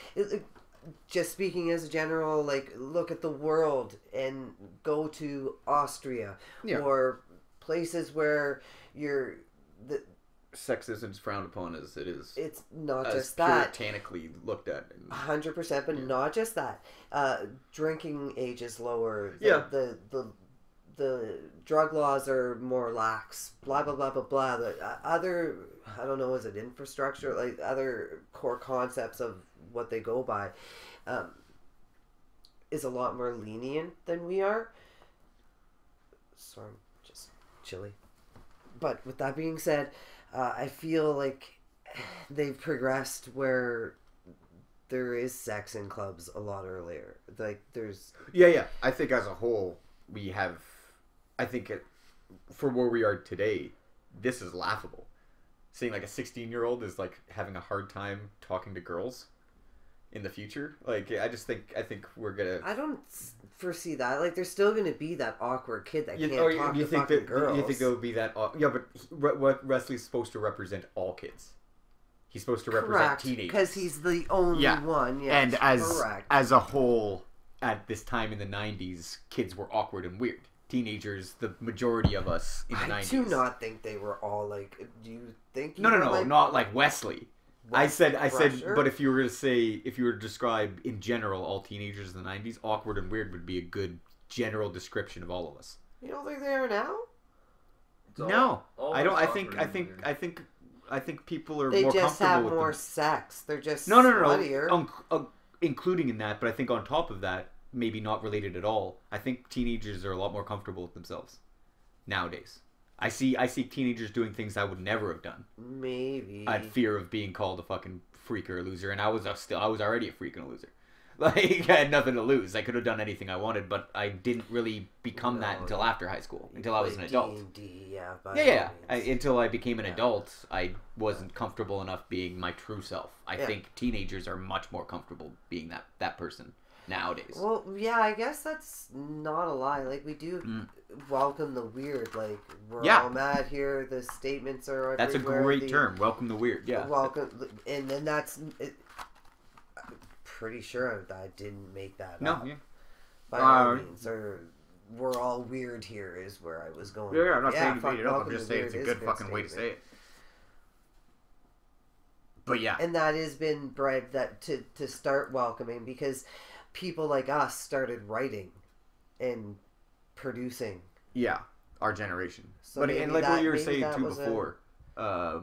just speaking as a general, like, look at the world and go to Austria or places where sex isn't as frowned upon as it is. It's not just that. Puritanically looked at. 100%, but not just that. Drinking age is lower. The drug laws are more lax. Blah, blah, blah, blah, blah. The other, I don't know, is it infrastructure? Like, other core concepts of what they go by is a lot more lenient than we are. Sorry, I'm just chilly. But with that being said, I feel like they've progressed where there is sex in clubs a lot earlier. Like, there's... Yeah. I think as a whole, we have... I think for where we are today, this is laughable. Seeing like a 16-year-old is like having a hard time talking to girls. in the future. Like, I think we're gonna. I don't foresee that. Like, there's still gonna be that awkward kid that can't talk you to think fucking that, girls. You think there would be that? Yeah, but what Wesley's supposed to represent all kids. He's supposed to represent teenagers because he's the only one. Yeah, and as a whole, at this time in the 90s, kids were awkward and weird. Teenagers, the majority of us in the 90s. I do not think they were all like. Do you think? No, not like Wesley. I said, but if you were to describe in general all teenagers in the 90s, awkward and weird would be a good general description of all of us. You don't think they are now? No, I don't. I think people are more comfortable with them. They just have more sex. They're just no. Including in that, but I think on top of that, maybe not related at all. I think teenagers are a lot more comfortable with themselves nowadays. I see teenagers doing things I would never have done. Maybe. I had fear of being called a fucking freak or a loser, and I was already a freak and a loser. Like, I had nothing to lose. I could have done anything I wanted, but I didn't really become that until after high school, until I was an adult. D&D, until I became an adult, I wasn't comfortable enough being my true self. I think teenagers are much more comfortable being that person nowadays. Well, yeah, I guess that's not a lie. Like, we do welcome the weird. Like, we're all mad here. The statements are everywhere. That's a great term. Welcome the weird. Yeah. Welcome, and then that's. Pretty sure I didn't make that up. Yeah. By all means, or we're all weird here is where I was going. Yeah, I'm not saying you made it up. I'm just saying it's a good fucking way to say it. But yeah. And that has been bred that to start welcoming because people like us started writing and producing. Yeah, our generation. So but and like what you were saying too before, I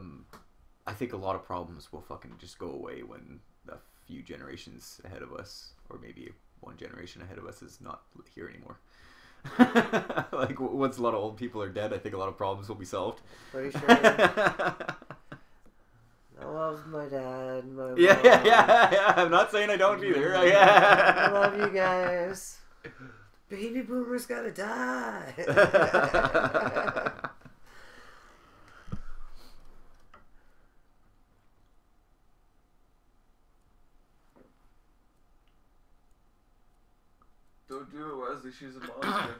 think a lot of problems will fucking just go away when the few generations ahead of us, or maybe one generation ahead of us, is not here anymore. Like, once a lot of old people are dead, I think a lot of problems will be solved. Pretty sure. I love my dad, my mom. Yeah. I'm not saying I don't either. I love you guys. Baby boomers gotta die. Don't do it, Wesley. She's a monster.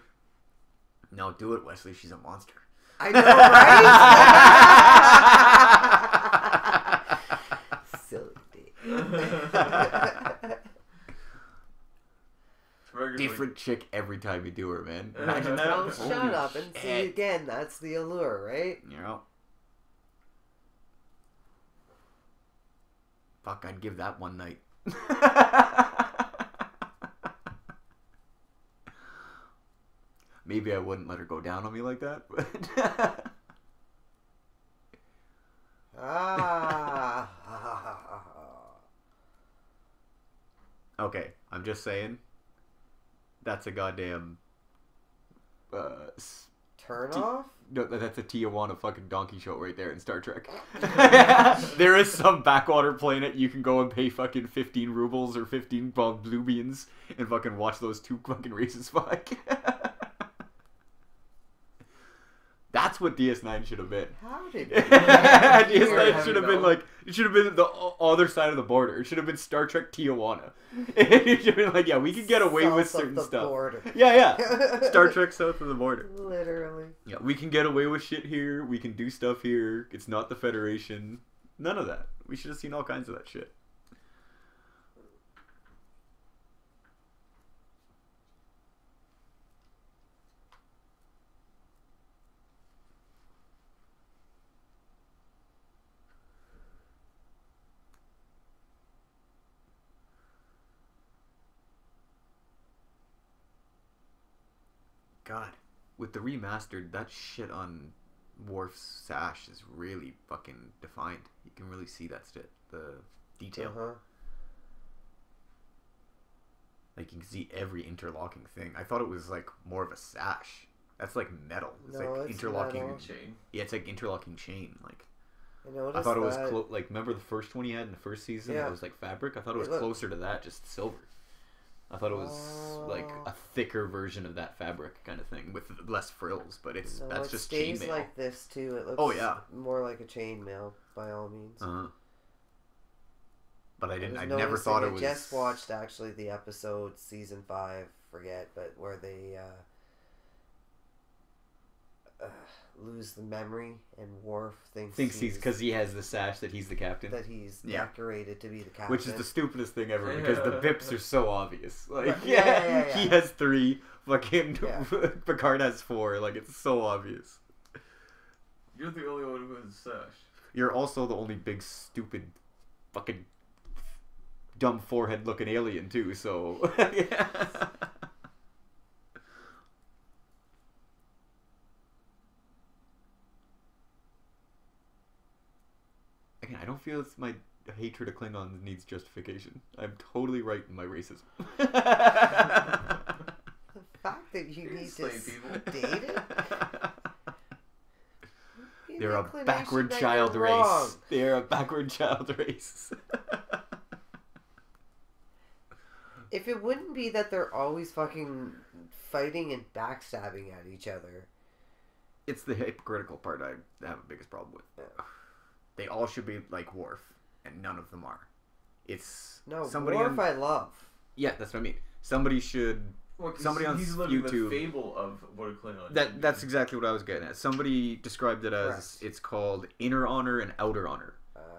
No, do it, Wesley. She's a monster. I know, right? Silly bitch. Different chick every time you do her, man. Imagine that. Oh, shut up and see again. That's the allure, right? Yeah. Fuck, I'd give that one night. Maybe I wouldn't let her go down on me like that, but... Okay, I'm just saying. That's a goddamn... Turn off? No, that's a Tijuana fucking donkey show right there in Star Trek. There is some backwater planet you can go and pay fucking 15 rubles or 15 blue beans and fucking watch those two fucking races fuck. That's what DS9 should have been. How did DS9 should have been like, it should have been the other side of the border. It should have been Star Trek Tijuana. It should have been like, yeah, we could get away with certain stuff. Border. Yeah. Star Trek south of the border. Literally. Yeah, we can get away with shit here. We can do stuff here. It's not the Federation. None of that. We should have seen all kinds of that shit. God, with the remastered, that shit on Worf's sash is really fucking defined. You can really see that shit, the detail. Like, you can see every interlocking thing. I thought it was like more of a sash. That's like metal. It's like interlocking chain. Yeah, it's like interlocking chain. Like, I thought it was like, remember the first one he had in the first season? Yeah. It was like fabric. I thought it was closer to that, just silver. I thought it was like a thicker version of that fabric kind of thing with less frills, but that's just chainmail. It stays like this too. It looks more like a chainmail by all means. But but I was never thought it noticing, was. I just watched actually the episode season 5, forget, but where they lose the memory and Worf thinks he's because he has the sash that he's the captain. that he's Yeah. decorated to be the captain, Which is the stupidest thing ever because the bips are so obvious. Like, Yeah. he has 3, fucking Yeah. Picard has 4. Like, it's so obvious. You're the only one who has a sash. You're also the only big, stupid, fucking dumb forehead looking alien too. So yeah. Again, I don't feel it's my hatred of Klingons needs justification. I'm totally right in my racism. the fact that you need to slave people. date it. They're a Inclination backward that child you're race. wrong. They're a backward child race. If it wouldn't be that they're always fucking fighting and backstabbing at each other. It's the hypocritical part I have the biggest problem with. Yeah. They all should be like Worf, and none of them are. It's No, somebody Worf on, I love. yeah, that's what I mean. Somebody should. Well, 'cause Somebody on he's living YouTube- the fable of what a Klingon. That's exactly what I was getting at. Somebody described it as Correct. it's called inner honor and outer honor.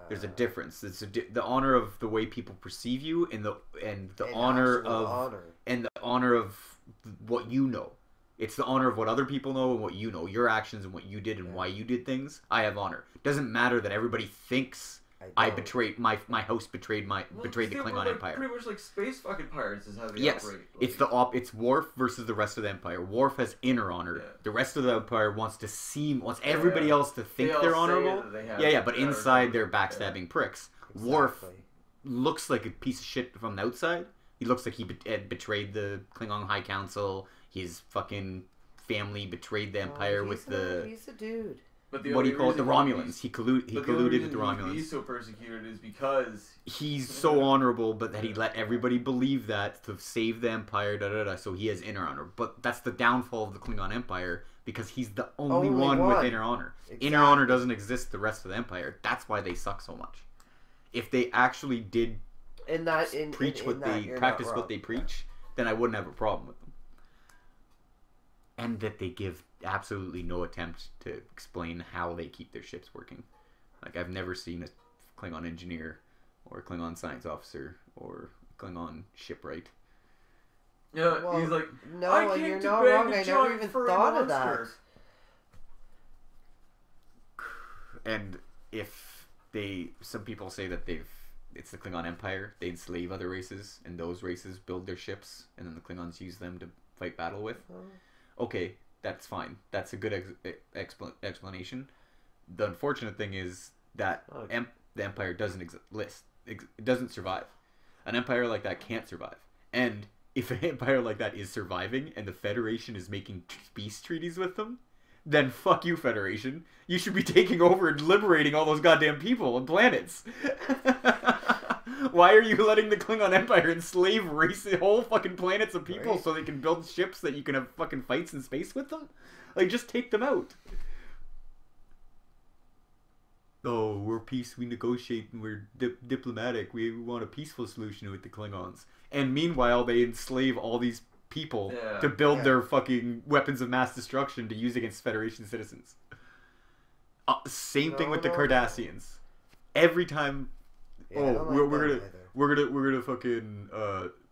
There's a difference. It's the honor of the way people perceive you, and the honor actual of honor. and the honor of what you know. It's the honor of what other people know and what you know, your actions and what you did and Yeah. why you did things. I have honor. Doesn't matter that everybody thinks I don't. betrayed my house betrayed betrayed the they were, Klingon like, Empire. Pretty much like space fucking pirates is how they Yes, operate. it's Like, it's Worf versus the rest of the Empire. Worf has inner honor. Yeah. The rest of the Empire wants everybody else to think they all they're say honorable. that they have Yeah, but better inside they're honor. backstabbing pricks. Exactly. Worf looks like a piece of shit from the outside. He looks like he betrayed the Klingon High Council. His fucking family betrayed the Empire with the He's a dude. But the what do only you call it? The reason why Romulans. He colluded with the reason Romulans. He's so persecuted is because He's so honorable, but that he let everybody believe that to save the Empire, so he has inner honor. But that's the downfall of the Klingon Empire, because he's the only one with inner honor. Exactly. Inner honor doesn't exist the rest of the Empire. That's why they suck so much. If they actually did practice what they preach, then I wouldn't have a problem with them. And that they give absolutely no attempt to explain how they keep their ships working. Like, I've never seen a Klingon engineer or a Klingon science officer or Klingon shipwright. yeah, Well, he's like, no, I and came you're to not beg wrong. a I never giant even furry thought of that. monster. And if some people say that it's the Klingon Empire, they enslave other races, and those races build their ships, and then the Klingons use them to fight battle with. Okay, that's fine. That's a good explanation. The unfortunate thing is that the Empire doesn't exist. It doesn't survive. An empire like that can't survive. And if an empire like that is surviving and the Federation is making peace treaties with them, then fuck you, Federation. You should be taking over and liberating all those goddamn people and planets. Why are you letting the Klingon Empire enslave whole fucking planets of people Right. so they can build ships that you can have fucking fights in space with them? Like, just take them out. Oh, we're peace, we negotiate, and we're diplomatic. We want a peaceful solution with the Klingons. And meanwhile, they enslave all these people to build their fucking weapons of mass destruction to use against Federation citizens. Same thing with the Cardassians. Every time, we're gonna fucking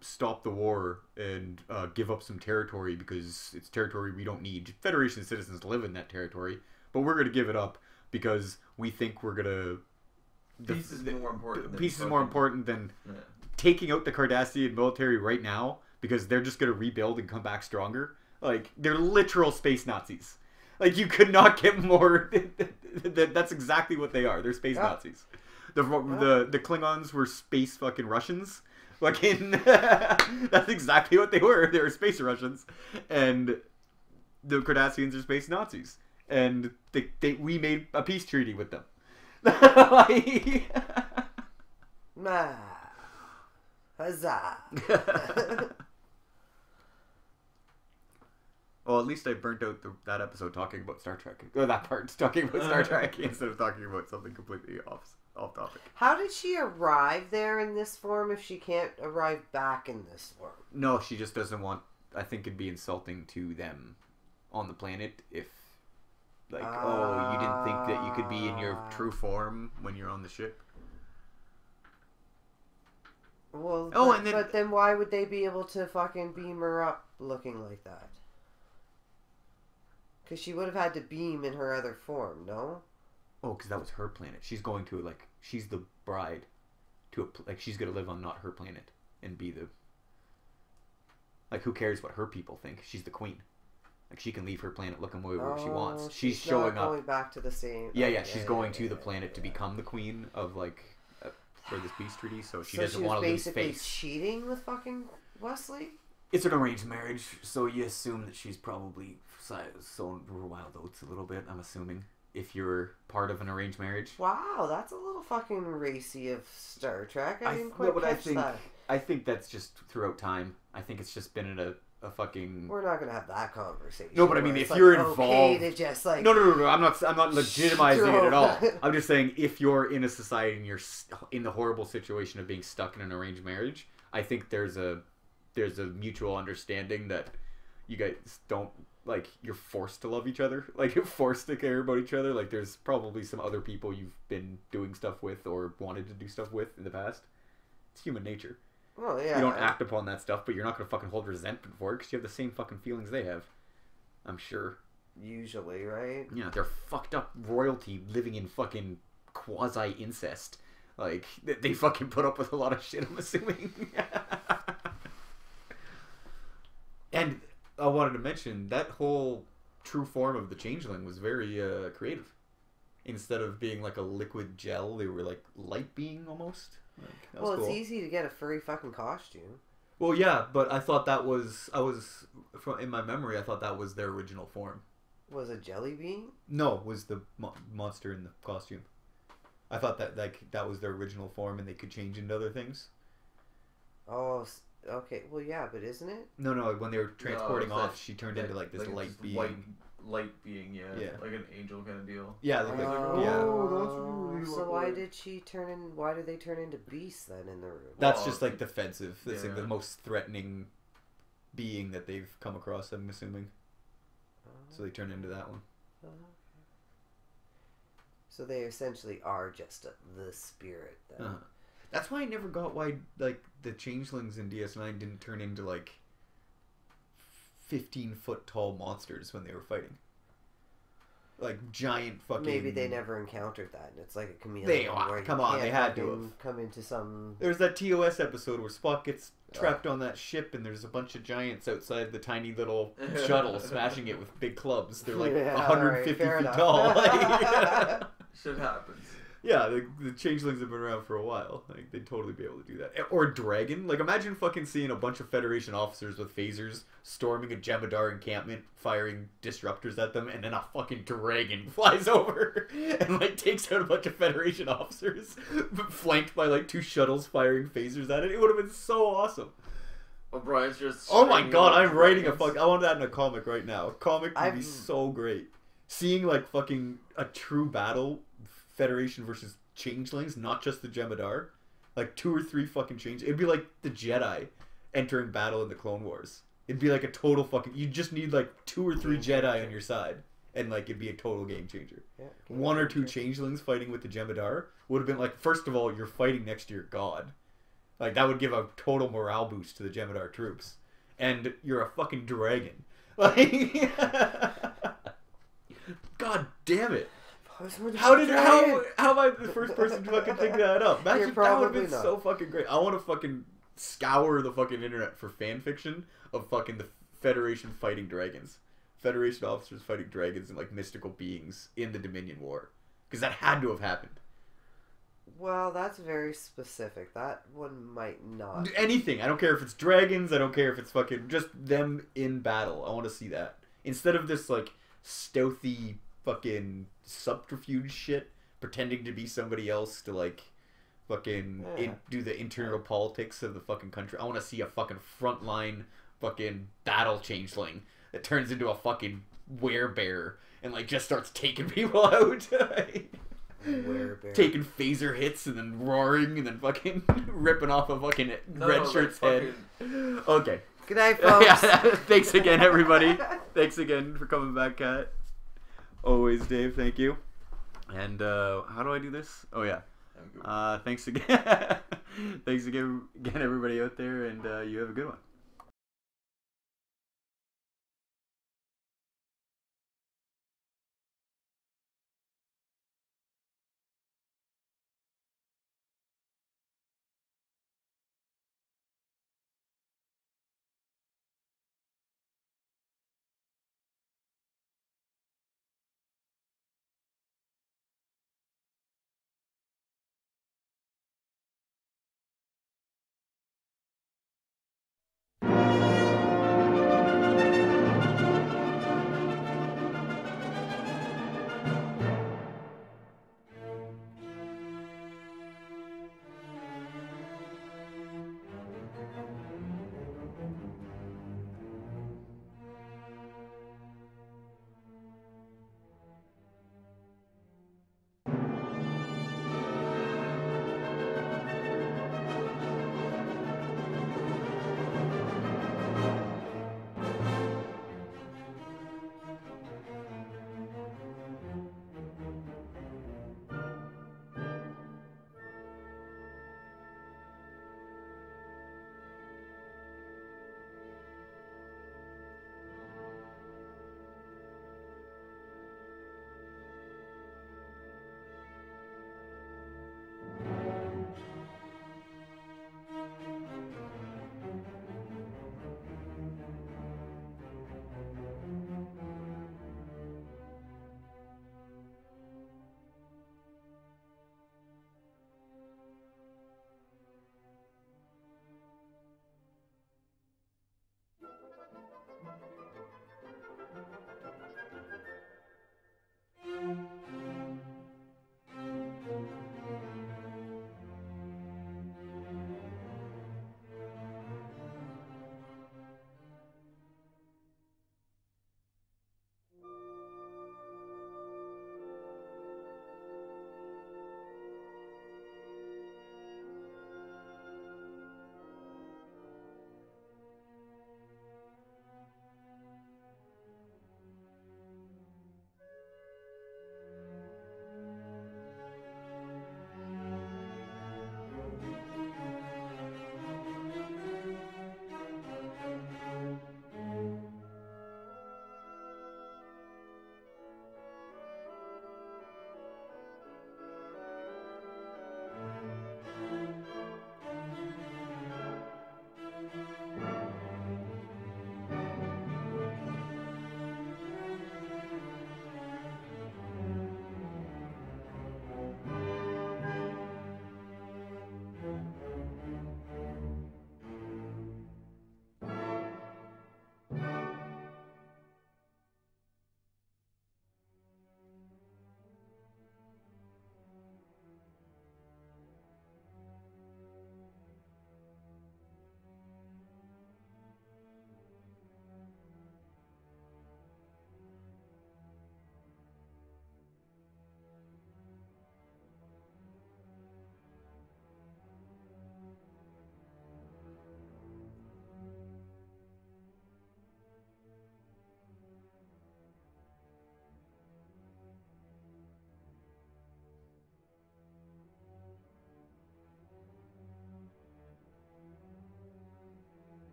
stop the war and give up some territory because it's territory we don't need. Federation citizens live in that territory, but we're gonna give it up because we think we're gonna. Peace is more important. Peace is more important than taking out the Cardassian military right now, because they're just gonna rebuild and come back stronger. Like, they're literal space Nazis. Like, you could not get more. That's exactly what they are. They're space Nazis. The Klingons were space fucking Russians. Fucking that's exactly what they were. They were space Russians, and the Cardassians are space Nazis. And we made a peace treaty with them. Huzzah. Well, at least I burnt out that episode talking about Star Trek. Or that part talking about Star Trek instead of talking about something completely off topic. How did she arrive there in this form if she can't arrive back in this form? No, she just doesn't want. I think it'd be insulting to them on the planet if, like, oh, you didn't think that you could be in your true form when you're on the ship. Well, Oh, but, and then- but then why would they be able to fucking beam her up looking like that? Because she would have had to beam in her other form, no? Oh, because that was her planet. She's going to, like, she's the bride to a, like, she's gonna live on not her planet and be the, like, who cares what her people think? She's the queen. Like, she can leave her planet looking wherever she wants. She's showing not going up. back to the same. Yeah, she's going to the planet to become the queen of, like, for this peace treaty. So she doesn't want to lose basically face. cheating with fucking Wesley. It's an arranged marriage, so you assume that she's probably sown her wild oats a little bit. I'm assuming if you're part of an arranged marriage. Wow, that's a little fucking racy of Star Trek. I didn't quite but catch that. I think that's just throughout time. I think it's just been in a fucking. We're not gonna have that conversation. No, but I mean, where if it's you're like, involved, okay to just like No. I'm not legitimizing it at all. Throw- I'm just saying if you're in a society and you're in the horrible situation of being stuck in an arranged marriage, I think there's a mutual understanding that you guys don't, like, you're forced to love each other, like, you're forced to care about each other. Like, there's probably some other people you've been doing stuff with or wanted to do stuff with in the past. It's human nature. Well, yeah. You don't act upon that stuff, but you're not gonna fucking hold resentment for it because you have the same fucking feelings they have. I'm sure. Usually, right? Yeah, they're fucked up royalty living in fucking quasi incest. Like, they fucking put up with a lot of shit, I'm assuming. And I wanted to mention that whole true form of the changeling was very creative. Instead of being like a liquid gel, they were like light being almost. Like, that was Well, it's cool. easy to get a furry fucking costume. Well, yeah, but I thought that was in my memory. I thought that was their original form. Was a jelly bean? No, was the monster in the costume. I thought that that was their original form, and they could change into other things. Oh, okay. Well, yeah, but isn't it? No, when they were transporting it's off, that- she turned into like this light just being. light being, yeah, Yeah. like an angel kind of deal. Yeah, Oh, yeah. So why did she turn in? Why did they turn into beasts then in the room? That's Well, just like defensive. That's like yeah. the most threatening being that they've come across. I'm assuming. So they turn into that one. So they essentially are just the spirit then. That's why I never got why like the changelings in DS9 didn't turn into like 15-foot tall monsters when they were fighting. Like giant fucking. Maybe they never encountered that, and it's like a chameleon. They where you come on, can't they had to fucking have. come into some. There's that TOS episode where Spock gets trapped on that ship, and there's a bunch of giants outside the tiny little shuttle, smashing it with big clubs. They're like Yeah, 150 fair feet enough. tall. Like, Shit happens. yeah, the changelings have been around for a while. Like, they'd totally be able to do that. Or a dragon. Like, imagine fucking seeing a bunch of Federation officers with phasers storming a Jemadar encampment, firing disruptors at them, and then a fucking dragon flies over and, like, takes out a bunch of Federation officers, flanked by, like, 2 shuttles firing phasers at it. It would have been so awesome. O'Brien's just. Oh my stringing god, on I'm writing a dragons. fuck. I want that in a comic right now. A comic would be I've- so great. Seeing like fucking a true battle, Federation versus changelings, not just the Jemadar. Like 2 or 3 fucking change. It'd be like the Jedi entering battle in the Clone Wars. It'd be like a total fucking. You just need like 2 or 3 Game Jedi changer. on your side, and like it'd be a total game changer. Yeah, 1 or 2 changelings fighting with the Jemadar would have been like. First of all, you're fighting next to your god. Like that would give a total morale boost to the Jemadar troops. And you're a fucking dragon. Like, god damn it! How am I the first person to fucking think that up? Imagine You're that would have probably been not. so fucking great. I want to fucking scour the fucking internet for fan fiction of fucking the Federation fighting dragons, Federation officers fighting dragons and like mystical beings in the Dominion War, because that had to have happened. Well, that's very specific. That one might not. Anything. I don't care if it's dragons. I don't care if it's fucking just them in battle. I want to see that instead of this like stealthy fucking subterfuge shit, pretending to be somebody else to like fucking do the internal politics of the fucking country. I want to see a fucking frontline fucking battle changeling that turns into a fucking werebear and like just starts taking people out. Werebear. taking phaser hits and then roaring and then fucking ripping off a fucking red shirt's head. Okay. Good night, folks. Thanks again, everybody. Thanks again for coming back, Kat. Always, Dave. Thank you. And how do I do this? Oh yeah. Thanks again. Thanks again, everybody out there, and you have a good one.